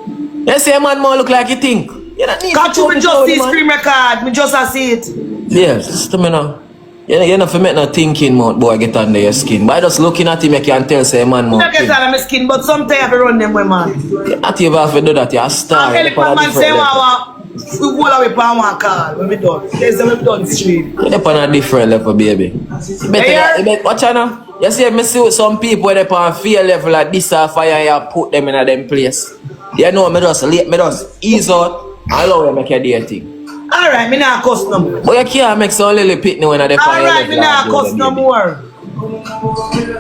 You say a man more look like you think. You don't need can't you me just see screen record? Me just see it. Yes, listen to me now. You're not for make no thinking mouth boy get under your skin. By just looking at him, you can tell say a man more. I get under my skin, but sometimes I have to run them way, man. You're not even have to do that, you're a star. I'm telling man say we go away for one call when we done. They say we done stream. You're on a different level, baby. Better, watch out now. You see, me see some people when they on fear level like this or fire, you put them in a them place. You know, me just ease out and allow them make a dear thing. Alright, me not cuss no more. But you can't make some little pitney when they fire. Alright, me not cuss no more.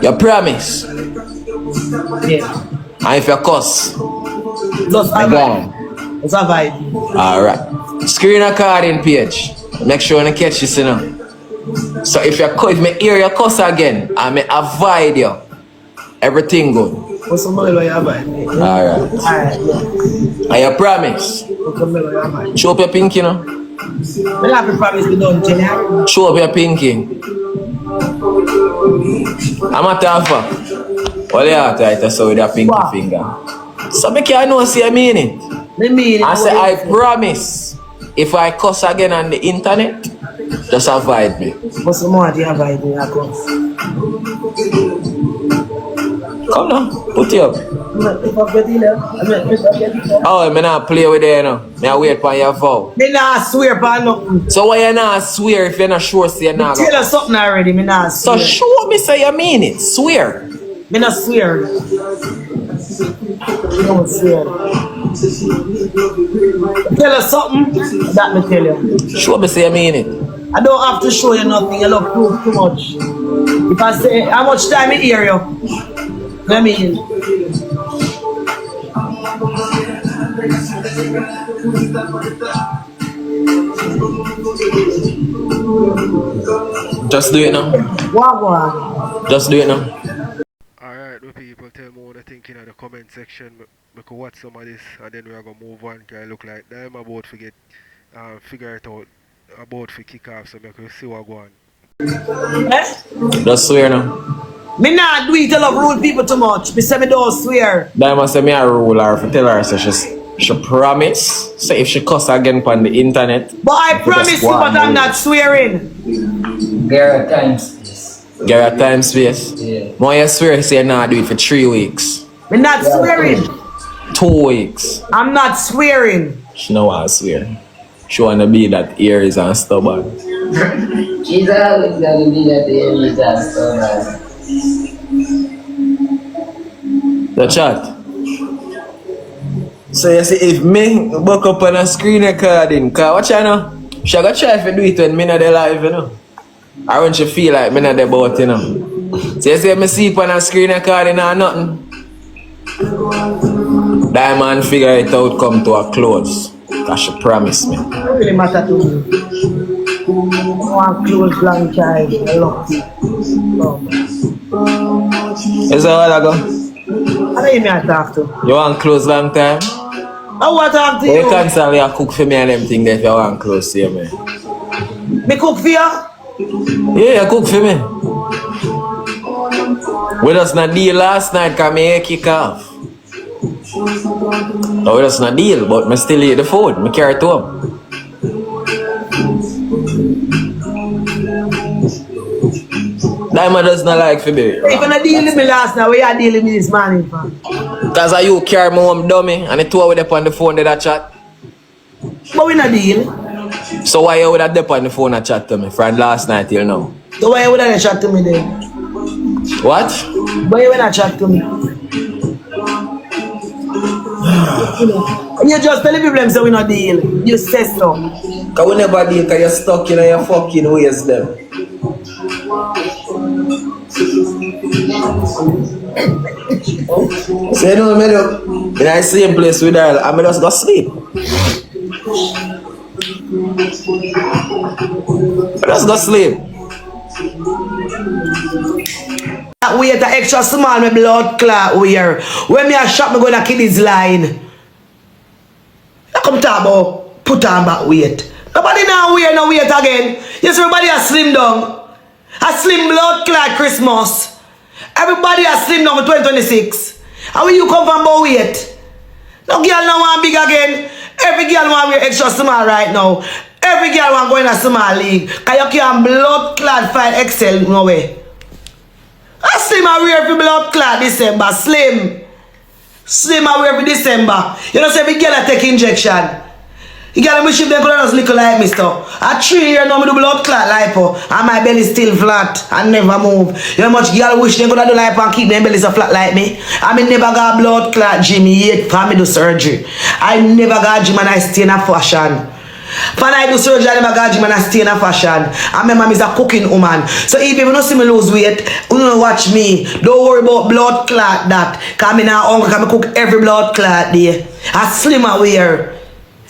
You promise? Yeah. And if you cuss, just a vibe. Just a vibe. Alright. Screen recording page. Make sure you catch this, you know. So if me hear you cuss again, I may avoid you. Everything good. What's the money you avoid? Alright. Alright. And you promise? Show up your pinky, you know. I have to promise me don't tell you. Show up your pinky. I'm a tough. What you have to say with your pinky finger? So me can't know say I mean it. Me mean it. I say I promise. If I cuss again on the internet, just avoid me. What's the more you avoid me? Come now, put it up. Oh, I'm not play with you now. I wait for your vow. Me not swear for nothing. So why you not swear if you're not sure say you're not? Tell us something already, me not swear. So show me say you mean it. Swear. Me not swear. Don't swear. Tell us something that me tell you. Show me say you mean it. I don't have to show you nothing. You love proof too much. If I say how much time I hear you, I mean. Just do it now. Wagwan. Just do it now. Alright, the people, tell me what you think in the comment section. We could watch some of this and then we are going to move on. Can look like them about to get figure it out about to kick off so we can see what go on. Eh? Just swear now. Me not do it, I love rule people too much. Me say me don't swear. Diamond say me a rule her if I tell her so she promise. So if she cuss again on the internet. But I promise you, but I'm not swearing. There are times. Give her time space. Yeah. More you swear say nah do it for 3 weeks. Me not swearing. 2 weeks. I'm not swearing. She know what I swear. She wanna be that ears and stubborn. She's always gonna be that the enemies are stubborn. The chat. So you see if me buck up on a screen recording, cause what you know? She gonna try to do it when me not there live, you know. Or when she feel like me not there about, you know. So you see me sleep on a screen recording or nothing. Diamond figure it out come to a close. Cause she promised me. It don't really matter to me. I want close long child. I love you. Is that all I go? I know you may talk to. You want close long time? I want to talk to You you. constantly a cook for me and them thing that if you want close to you, man. Me cook for you? Yeah, you cook for me. We just not deal last night cause me hair kick off. No, we just not deal, but me still eat the food. Me carry it home. Diamond does not like for me. If you not deal with me last night, where you dealing with this morning for? Cause I you carry me home dummy and the two of them on the phone did a chat. But we not deal. So why you would have dep on the phone and chat to me from last night till now? So why you would not chat to me then? What? Why you would not chat to me? You just tell the people them say we not deal. You say so. Cause we never deal cause you're stuck in your fucking ways them. So you know me do in the same place with her and I just go sleep. I just go sleep. That weight a extra small, my blood clot wear. When me a shop, me go to kiddies line. I come talk about put on back weight. Nobody now wear no weight again. Yes, everybody a slim down. A slim blood clot Christmas. Everybody a slim down for 2026. And when you come from about weight, no girl now want big again. Every girl want wear extra small right now. Every girl want go in a small league. Cause you can't blood clot fight excel no way. I slim I wear for blood clot December. Slim. Slim I wear for December. You know say every girl a take injection. You gotta wish if they could just little like me stuff. At 3 years now me do blood clot lipo and my belly still flat and never move. You know how much girl wish they could do lipo and keep their belly so flat like me? I mean never got blood clot gym yet for me do surgery. I never got gym and I stay in a fashion. When I do surgery, I never got gym and I stay in a fashion. And my mom is a cooking woman. So if you don't see me lose weight, you don't watch me. Don't worry about blood clot that. Cause me now hungry, cause I cook every blood clot day. I slim I wear.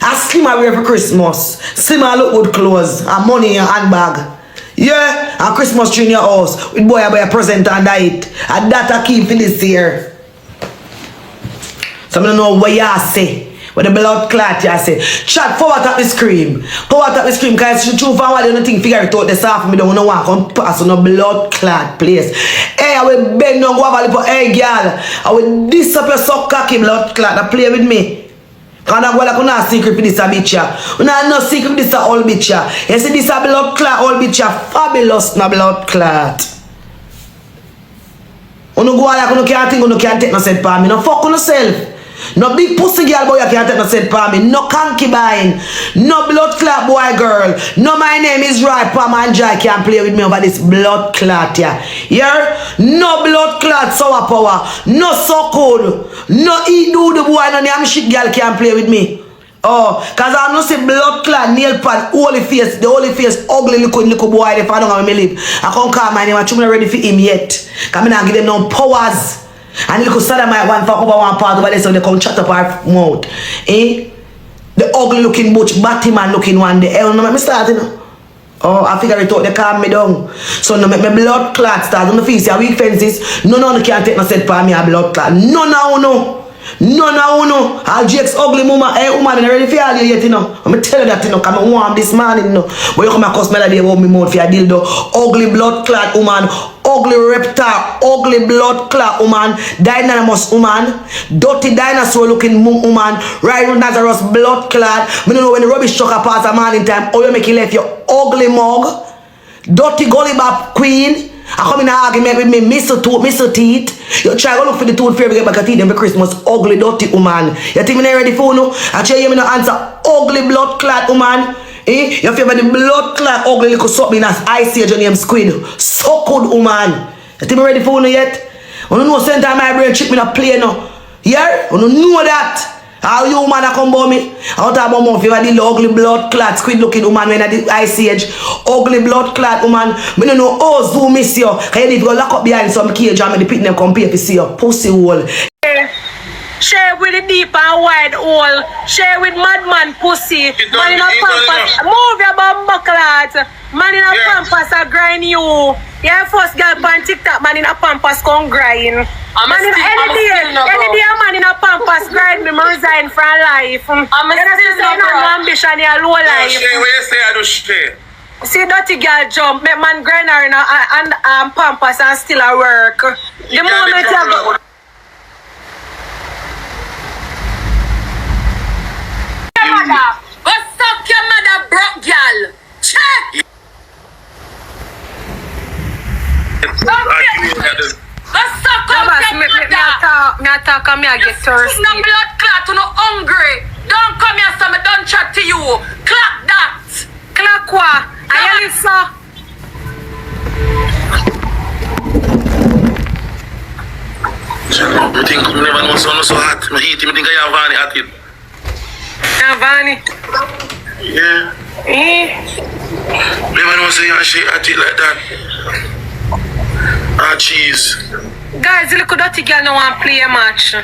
I slim I wear for Christmas. Slim I look good clothes. And money in your handbag. Yeah, and Christmas tree in your house. With boy I buy a present under it. And that I keep for this year. So I don't know what you say. With the blood clot, you say. Chat forward at the scream. Forward at the scream, because it's true forward, you don't think figure it out the soft me don't want to come pass on no blood clot place. Hey, I will bend down, go have a little, hey girl, I will this up your suck cocky blood clot that play with me. And I'm going to secret for this a bitch ya. You know no secret for this a old bitch ya. You see this a blood clot old bitch ya. Fabulous na blood clot. You go like you can't think you can't take no set for me. No fuck on yourself. No big pussy girl boy you can't take no set for me. No concubine. No blood clot boy girl. No my name is Roy Pam and Jai can't play with me over this blood clot yeah. Yeah? No blood clot sour power. No so cold. No eat do the boy no damn shit girl can't play with me. Oh, cause I know say blood clot nail pad holy face. The holy face ugly little boy if I don't have me live. I can't call my name and I'm not ready for him yet. Cause I'm not give them no powers. And little Saddam might want for over one part over there so they come chat up our mouth. Eh? The ugly looking butch Batman looking one day. Hell no make me start, you know. Oh, I figure it out, they calm me down. So no make me blood clot start on the face, your weak fences. None of you can take no set for me a blood clot. None of you know. None of you know. All Jake's ugly woman, woman, ready for all you yet, you know. I'm tell you that, you know, because I'm warm this morning, you know. But you come across melody about me mouth for your dildo. Ugly blood clot woman, ugly reptile, ugly blood clot woman, dynamous woman, dirty dinosaur looking woman, right with Nazarus blood clot. Me don't know when the rubbish truck pass a morning time, how you make it left your ugly mug, dirty gully bop queen. I come in an argument with me, Mr. Teeth. You try to look for the tooth fairy get back at teeth every Christmas. Ugly, dirty woman. You think me not ready for no? I tell you me no answer. Ugly blood clot woman. Eh? You favor the blood clot ugly little something as ice age on name squid. So good woman. You think me ready for no yet? You don't know sometimes my brain trick me not play no. Yeah? You don't know that. How you woman a come about me? I don't talk about more favor the ugly blood clot squid looking woman when at the ice age. Ugly blood clot woman. Me don't know oh zoom miss you. Cause you need to go lock up behind some cage and me the pit them come pay to see your pussy hole. Share with the deep and wide hole. Share with madman pussy. Man in a pampas. Move your bumbo clot. Man in a pampas a grind you. Yeah, first girl on TikTok, man in a pampas come grind. Man in any day a man in a pampas grind me resign from life. I'm no ambition here, low life. Shay, what you say I do Shay? See dirty girl jump, make man grind her in a pampas and still a work. The moment you go. Go suck your mother, broke girl. Check. Go suck up your mother. Me attack and me a get thirsty. No blood clot, you no hungry. Don't come here, so me don't chat to you. Clap that. Clap what? Are you listen? You think you never know someone so hot? Me eat him, you think I have Vany at it? Vany? Yeah. Never know say you shit at it like that. Ah, cheese. Guys, look at that girl no want to play a match.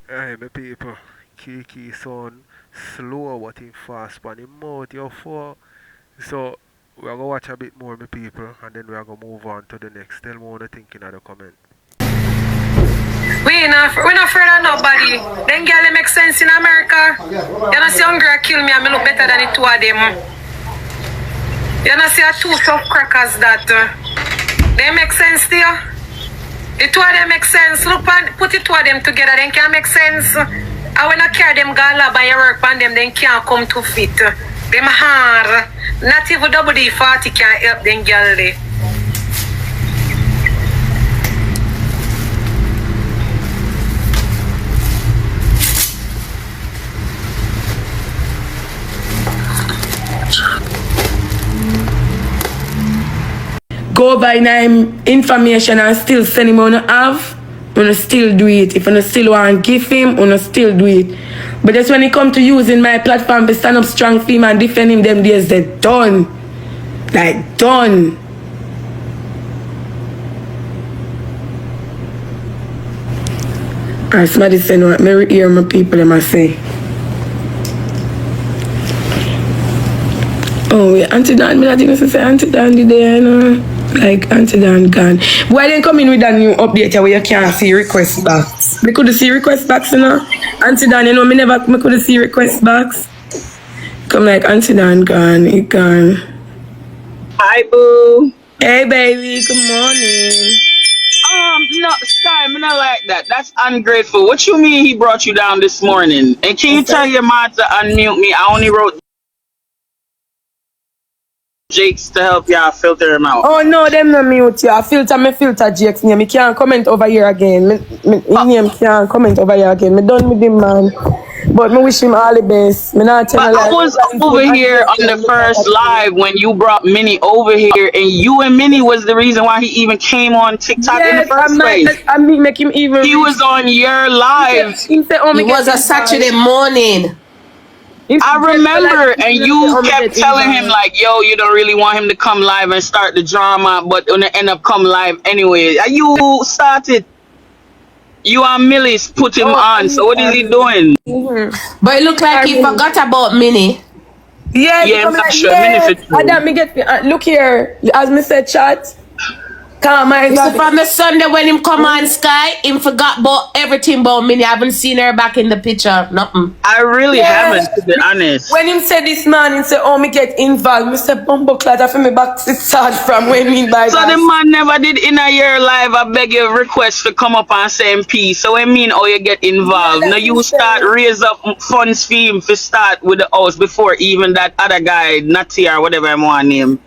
Hey, my people. Kiki son slow but him fast but him mouth you for. So we are gonna watch a bit more my people and then we are gonna move on to the next. Tell me what you think in the comment. We're not afraid of nobody. Then girl make sense in America. You know see hungry kill me and me look better than the two of them. You know see a two tough crackers that they make sense to you? The two of them make sense. Look and put the two of them together, then can make sense. I when I carry them gone lab and you work on them, then can't come to fit. Them hard. Not even WD-40 can help them girl there. Go by name information and still send him on have, wanna still do it. If you still want to give him, wanna still do it. But just when it come to using my platform to stand up strong for him and defend him, them days they done. Like done. Alright, somebody say no, me hear my people them I say. Oh wait, Auntie Dan, me not even say Auntie Dan today, you know. Like Auntie Dan gone. Why didn't come in with a new update where you can't see request box? Me could see request box, you know. Auntie Dan, you know, me could see request box. Come like Auntie Dan gone, he gone. Hi boo. Hey baby, good morning. No, Sky, me not like that. That's ungrateful. What you mean he brought you down this morning? And can you tell your mom to unmute me? I only wrote Jakes to help y'all filter him out. Oh no, them not mute you. I filter Jake's name. Me can't comment over here again. His name can't comment over here again. Me done with him, man. But me wish him all the best. Me not tell I was over here on the first live when you brought Minnie over here, and you and Minnie was the reason why he even came on TikTok in the first place. I mean, make him even. He was on your live. It was a Saturday morning. I remember, and you kept telling him like, yo, you don't really want him to come live and start the drama, but gonna end up come live anyway. You started. You and Millis put him on. So what is he doing? But it look like he forgot about Minnie. Yes, Yeah, I'm like, sure. yes. Minnie fit And then me get look here, as me said, chat. Come on, So from the Sunday when him come on Sky, him forgot about everything about Minnie. I haven't seen her back in the picture. Nothing. I really haven't, to be honest. When him said this man, he said, "Oh, me get involved." Me said, "Bumbo clad after me back to start from when me by." So the man never did in a year live. I beg your request to come up and say MP. So I mean, how you get involved? Now you start raise up funds for him to start with the house before even that other guy, Natty or whatever I want to name.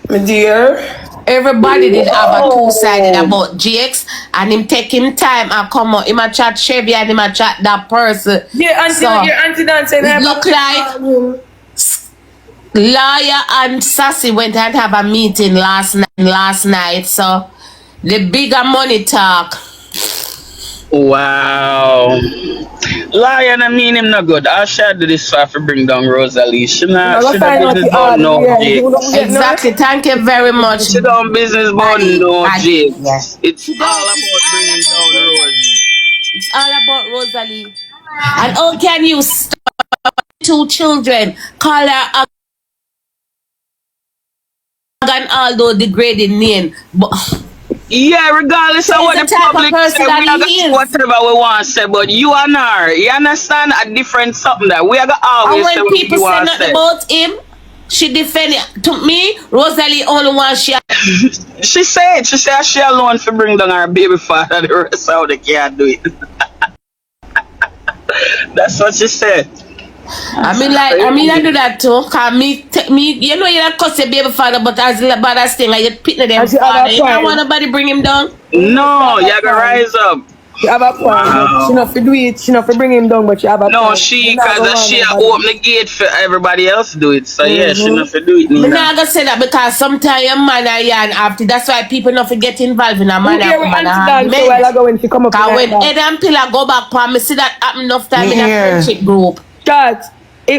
My dear. Everybody did have a two-sided about GX, and him take him time and come out. Him a chat Chevy and him a chat that person. Yeah, auntie dancing. It look like Lawyer and Sassy went and have a meeting last night. So the bigger money talk. Wow. Lion, I mean him not good. I should do this so to bring down Rosealee. She not business bound no Jake. Exactly. Thank you very much. She don't business bound no Jake. It's all about bringing down Rose. It's all about Rosealee. And how can you stop 2 children, call her and all those degrading name? But yeah, regardless of what the public say, we are going to say whatever we want to say, but you and her, you understand a different something that we are going to always say what people say want to nothing say. about him, she defend it. To me, Rosealee only wants she said she alone for bring down her baby father, the rest of they can't do it. That's what she said. I do that too. Cause me, you know, you don't cuss your baby father, but as bad as thing, like you pitting them father. You don't want nobody bring him down. No, you gotta rise up. She have a point. Wow. She not for do it. She not for bring him down, but she have a point. No, because she open the gate for everybody else to do it. So yeah, she not for do it. I'm not gonna say that because sometimes your man are yarn after. That's why people not forget involved in a man and woman. Because when Ed and Pillar go back, me see that happen enough time in a friendship group. Chat.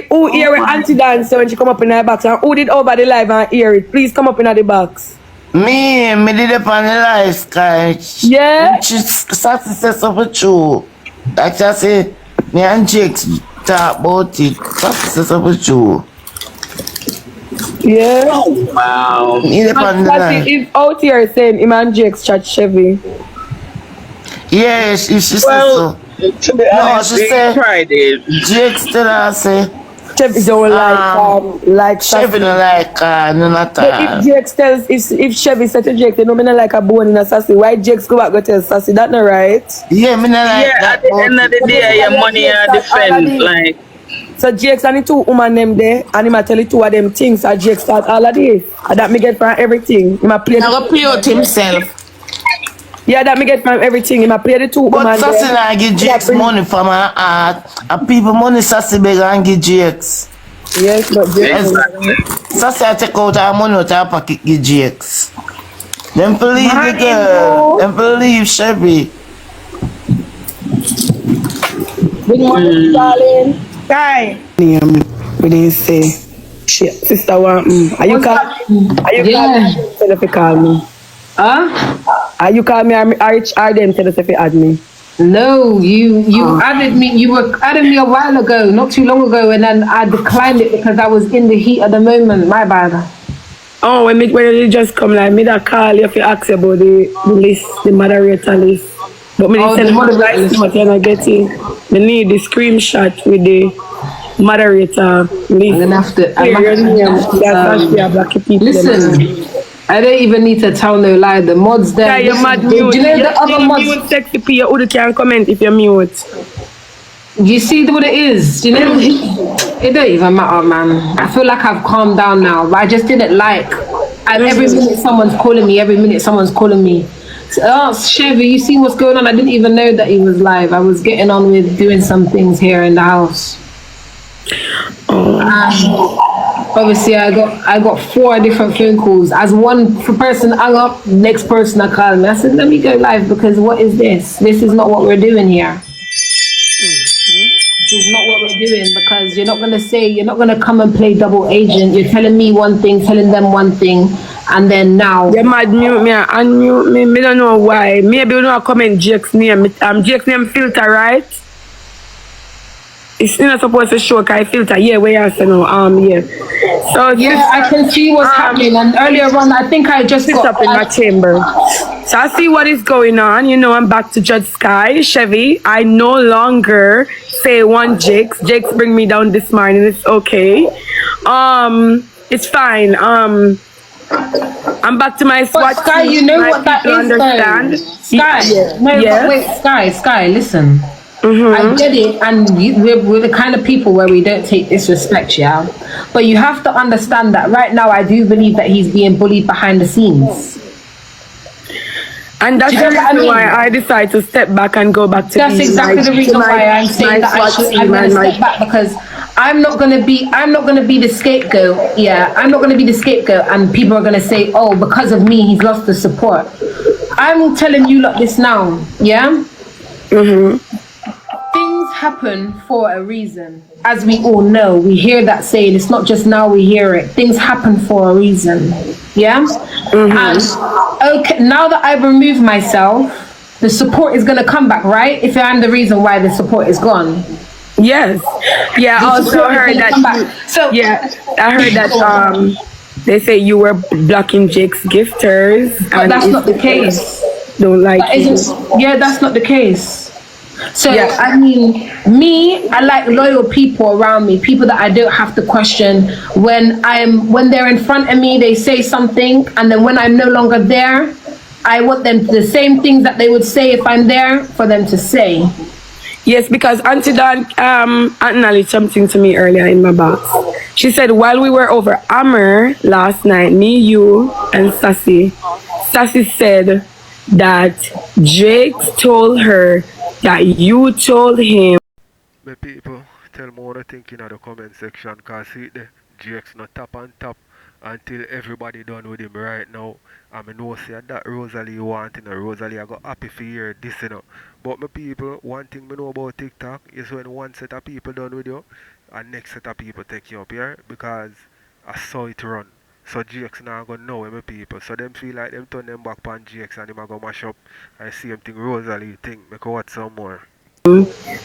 Who hear when Auntie dance when she come up in her box, and who did over the live and hear it? Please come up in the box. Me did it on the live, Sky. Yeah. She started to say something true. Like I say, me and Jake talk about it. Started to say something true. Yeah. Wow. Me did it on the live. If out here saying him and Jake's chat Chevy. Yeah, she said so. To be honest, she said Friday. Jake still say Chevy don't like Chevy don't like none at all. But if Jake tells if Chevy said to Jake, they know me not like a bone in a sassy. Why Jake's go back go tell sassy? That not right? Yeah, me not like at that. the end of the day, your money and defend like. So Jake's and the 2 woman them there, and him a tell the 2 of them things. So Jake start all of this. And that me get from everything. Him a play. Now play out himself. Yeah, that me get from everything. Him a play the 2 woman. But Sassy not give Jake's money for my art. And people money Sassy beg and give Jake's. Yes, but Jake's. Sassy I take out her money out her pocket give Jake's. Them believe the girl. Them believe Chevy. Good morning, darling. Hi. We didn't say shit. Sister want me. Are you calling me? Tell if you call me. Huh? Are you call me or them tell us if you add me? No, you added me. You were adding me a while ago, not too long ago, and then I declined it because I was in the heat of the moment. My bad. Oh, when you just come like me that call you if you ask about the list, the moderator list. But me didn't send the right note and I get it. Me need the screenshot with the moderator list. I'm gonna have to listen. I don't even need to tell no lie. The mods there. Yeah, you're mad mute. Do you know the other mods? Mute sexy P, you can comment if you're mute. You see what it is? Do you know? It don't even matter, man. I feel like I've calmed down now. But I just didn't like. And every minute someone's calling me. Oh, Chevy, you see what's going on? I didn't even know that he was live. I was getting on with doing some things here in the house. Obviously, I got 4 different phone calls. As one person hung up, next person I called me. I said, let me go live because what is this? This is not what we're doing here. This is not what we're doing because girls. You're not gonna come and play double agent. You're telling me one thing, telling them one thing, and then now they might mute me and unmute me. Me don't know why. Maybe you know I comment Jake's name. Jake's name filter, right? It's not supposed to show I filter. Yeah, where you say no. Yeah. So yeah, I can see what's happening. And earlier on, I think I just got up in my chamber. So I see what is going on. You know, I'm back to Judge Sky, Chevy. I no longer say one Jakes. Jakes bring me down this morning. It's okay. It's fine. I'm back to my SWAT. Sky, you know what that is, understand. Though. Sky, but wait, Sky, listen. I get it, and we're the kind of people where we don't take disrespect, yeah. But you have to understand that right now, I do believe that he's being bullied behind the scenes. And that's the reason why I decided to step back and go back to. That's exactly the reason why I'm saying that I'm going to step back, because I'm not going to be the scapegoat. Yeah, I'm not going to be the scapegoat, and people are going to say, oh, because of me, he's lost the support. I'm telling you like this now, yeah. Things happen for a reason. As we all know, we hear that saying. It's not just now we hear it. Things happen for a reason. Yeah? And okay, now that I've removed myself, the support is going to come back, right? If I'm the reason why the support is gone. Yes. Yeah, I also heard that. I heard that they say you were blocking Jake's gifters. But that's not the case. Don't like it. Yeah, that's not the case. So I mean, I like loyal people around me, people that I don't have to question. When they're in front of me, they say something, and then when I'm no longer there, I want them the same things that they would say if I'm there for them to say. Yes, because Auntie Dawn acknowledged something to me earlier in my box. She said while we were over Ammer last night, me, you, and Sassy said that Jake told her that you told him. My people, tell me what you think in the comment section, because see the Jake's not tap on top until everybody done with him right now. And I know say that Rosealee wanting Rosealee I got happy for hear this, you know. But my people, one thing I know about TikTok is when one set of people done with you, and next set of people take you up here, because I saw it run. So Jake's now gonna know my people. So them feel like them turn them back on Jake's and them are gonna mash up. I see them think Rosealee think make watch some more.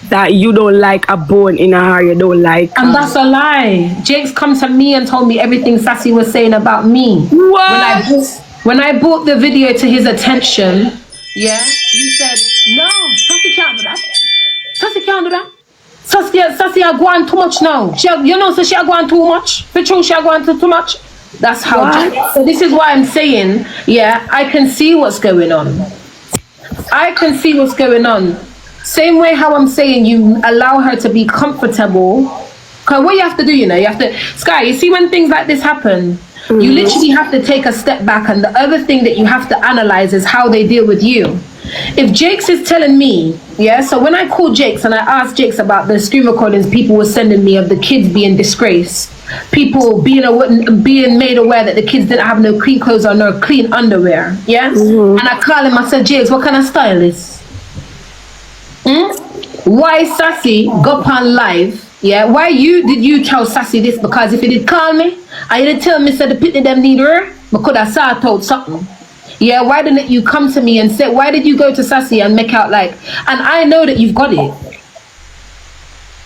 That you don't like a bone in a hair, you don't like. And that's a lie. Jake's come to me and told me everything Sassy was saying about me. What? When I brought the video to his attention, yeah, he said, no, Sassy can't do that. Sassy can't do that. Sassy are going too much now. You know, so she are going too much. For true, she are going too much. That's how. So this is why I'm saying, yeah, I can see what's going on. I can see what's going on. Same way how I'm saying you allow her to be comfortable. Because what you have to do, you know, you have to, Sky, you see when things like this happen, you literally have to take a step back, and the other thing that you have to analyze is how they deal with you. If Jakes is telling me, yeah, so when I called Jakes and I asked Jakes about the screen recordings people were sending me of the kids being disgraced, people being made aware that the kids didn't have no clean clothes or no clean underwear, yeah? And I called him, I said, Jakes, what kind of style is? Why Sassy got on live? Yeah, why did you tell Sassy this? Because if you did call me, I didn't tell me said the pitney them need her, but could I sort out something? Yeah, why didn't you come to me and say, why did you go to Sassy and make out like, and I know that you've got it.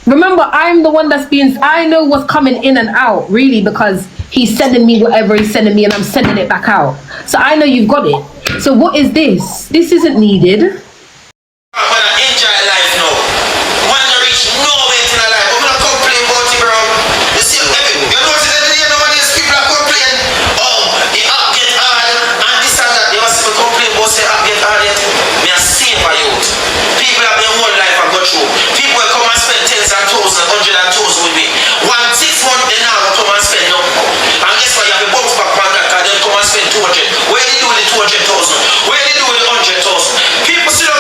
Remember, I'm the one I know what's coming in and out, really, because he's sending me whatever he's sending me and I'm sending it back out. So I know you've got it. So what is this? This isn't needed. People will come and spend tens and thousands, hundreds and thousands with me. 1 6 months they now come and spend no. And guess what? You have a box back on that, because they come and spend 200. Where they do with the 200,000? Where they do with the 100,000? People still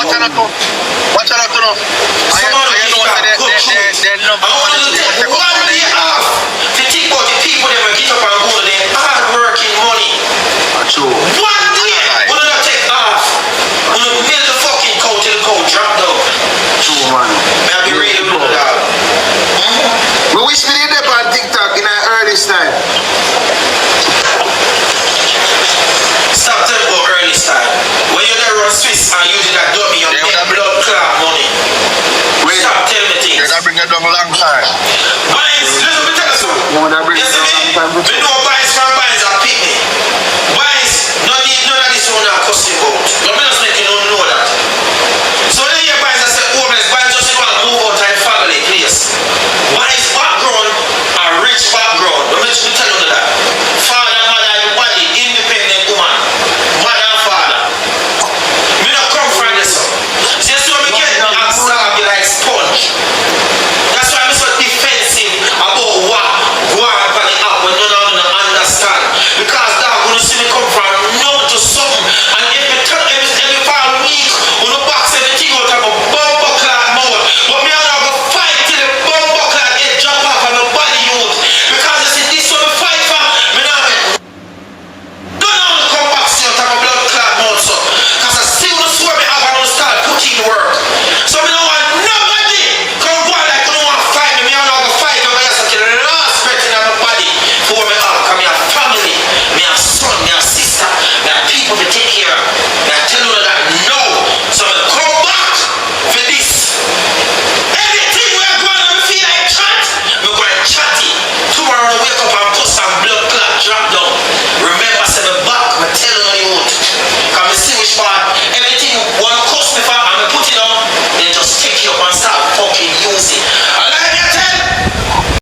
Watch out to know. I know they number one is to think about the people that will get up and go to their hard working money. True. 1 day, we're not take off. We're not milk the fucking cow till the cow drop down. True, man. I'll be ready to do that. We wish we did that on TikTok in our early style. Stop telling about early style. When you're there on Swiss and using that dummy, you're getting blood clot money. Stop telling me things. That bring it down a long time. Listen, let me tell you something. You want to bring it down a long time? We know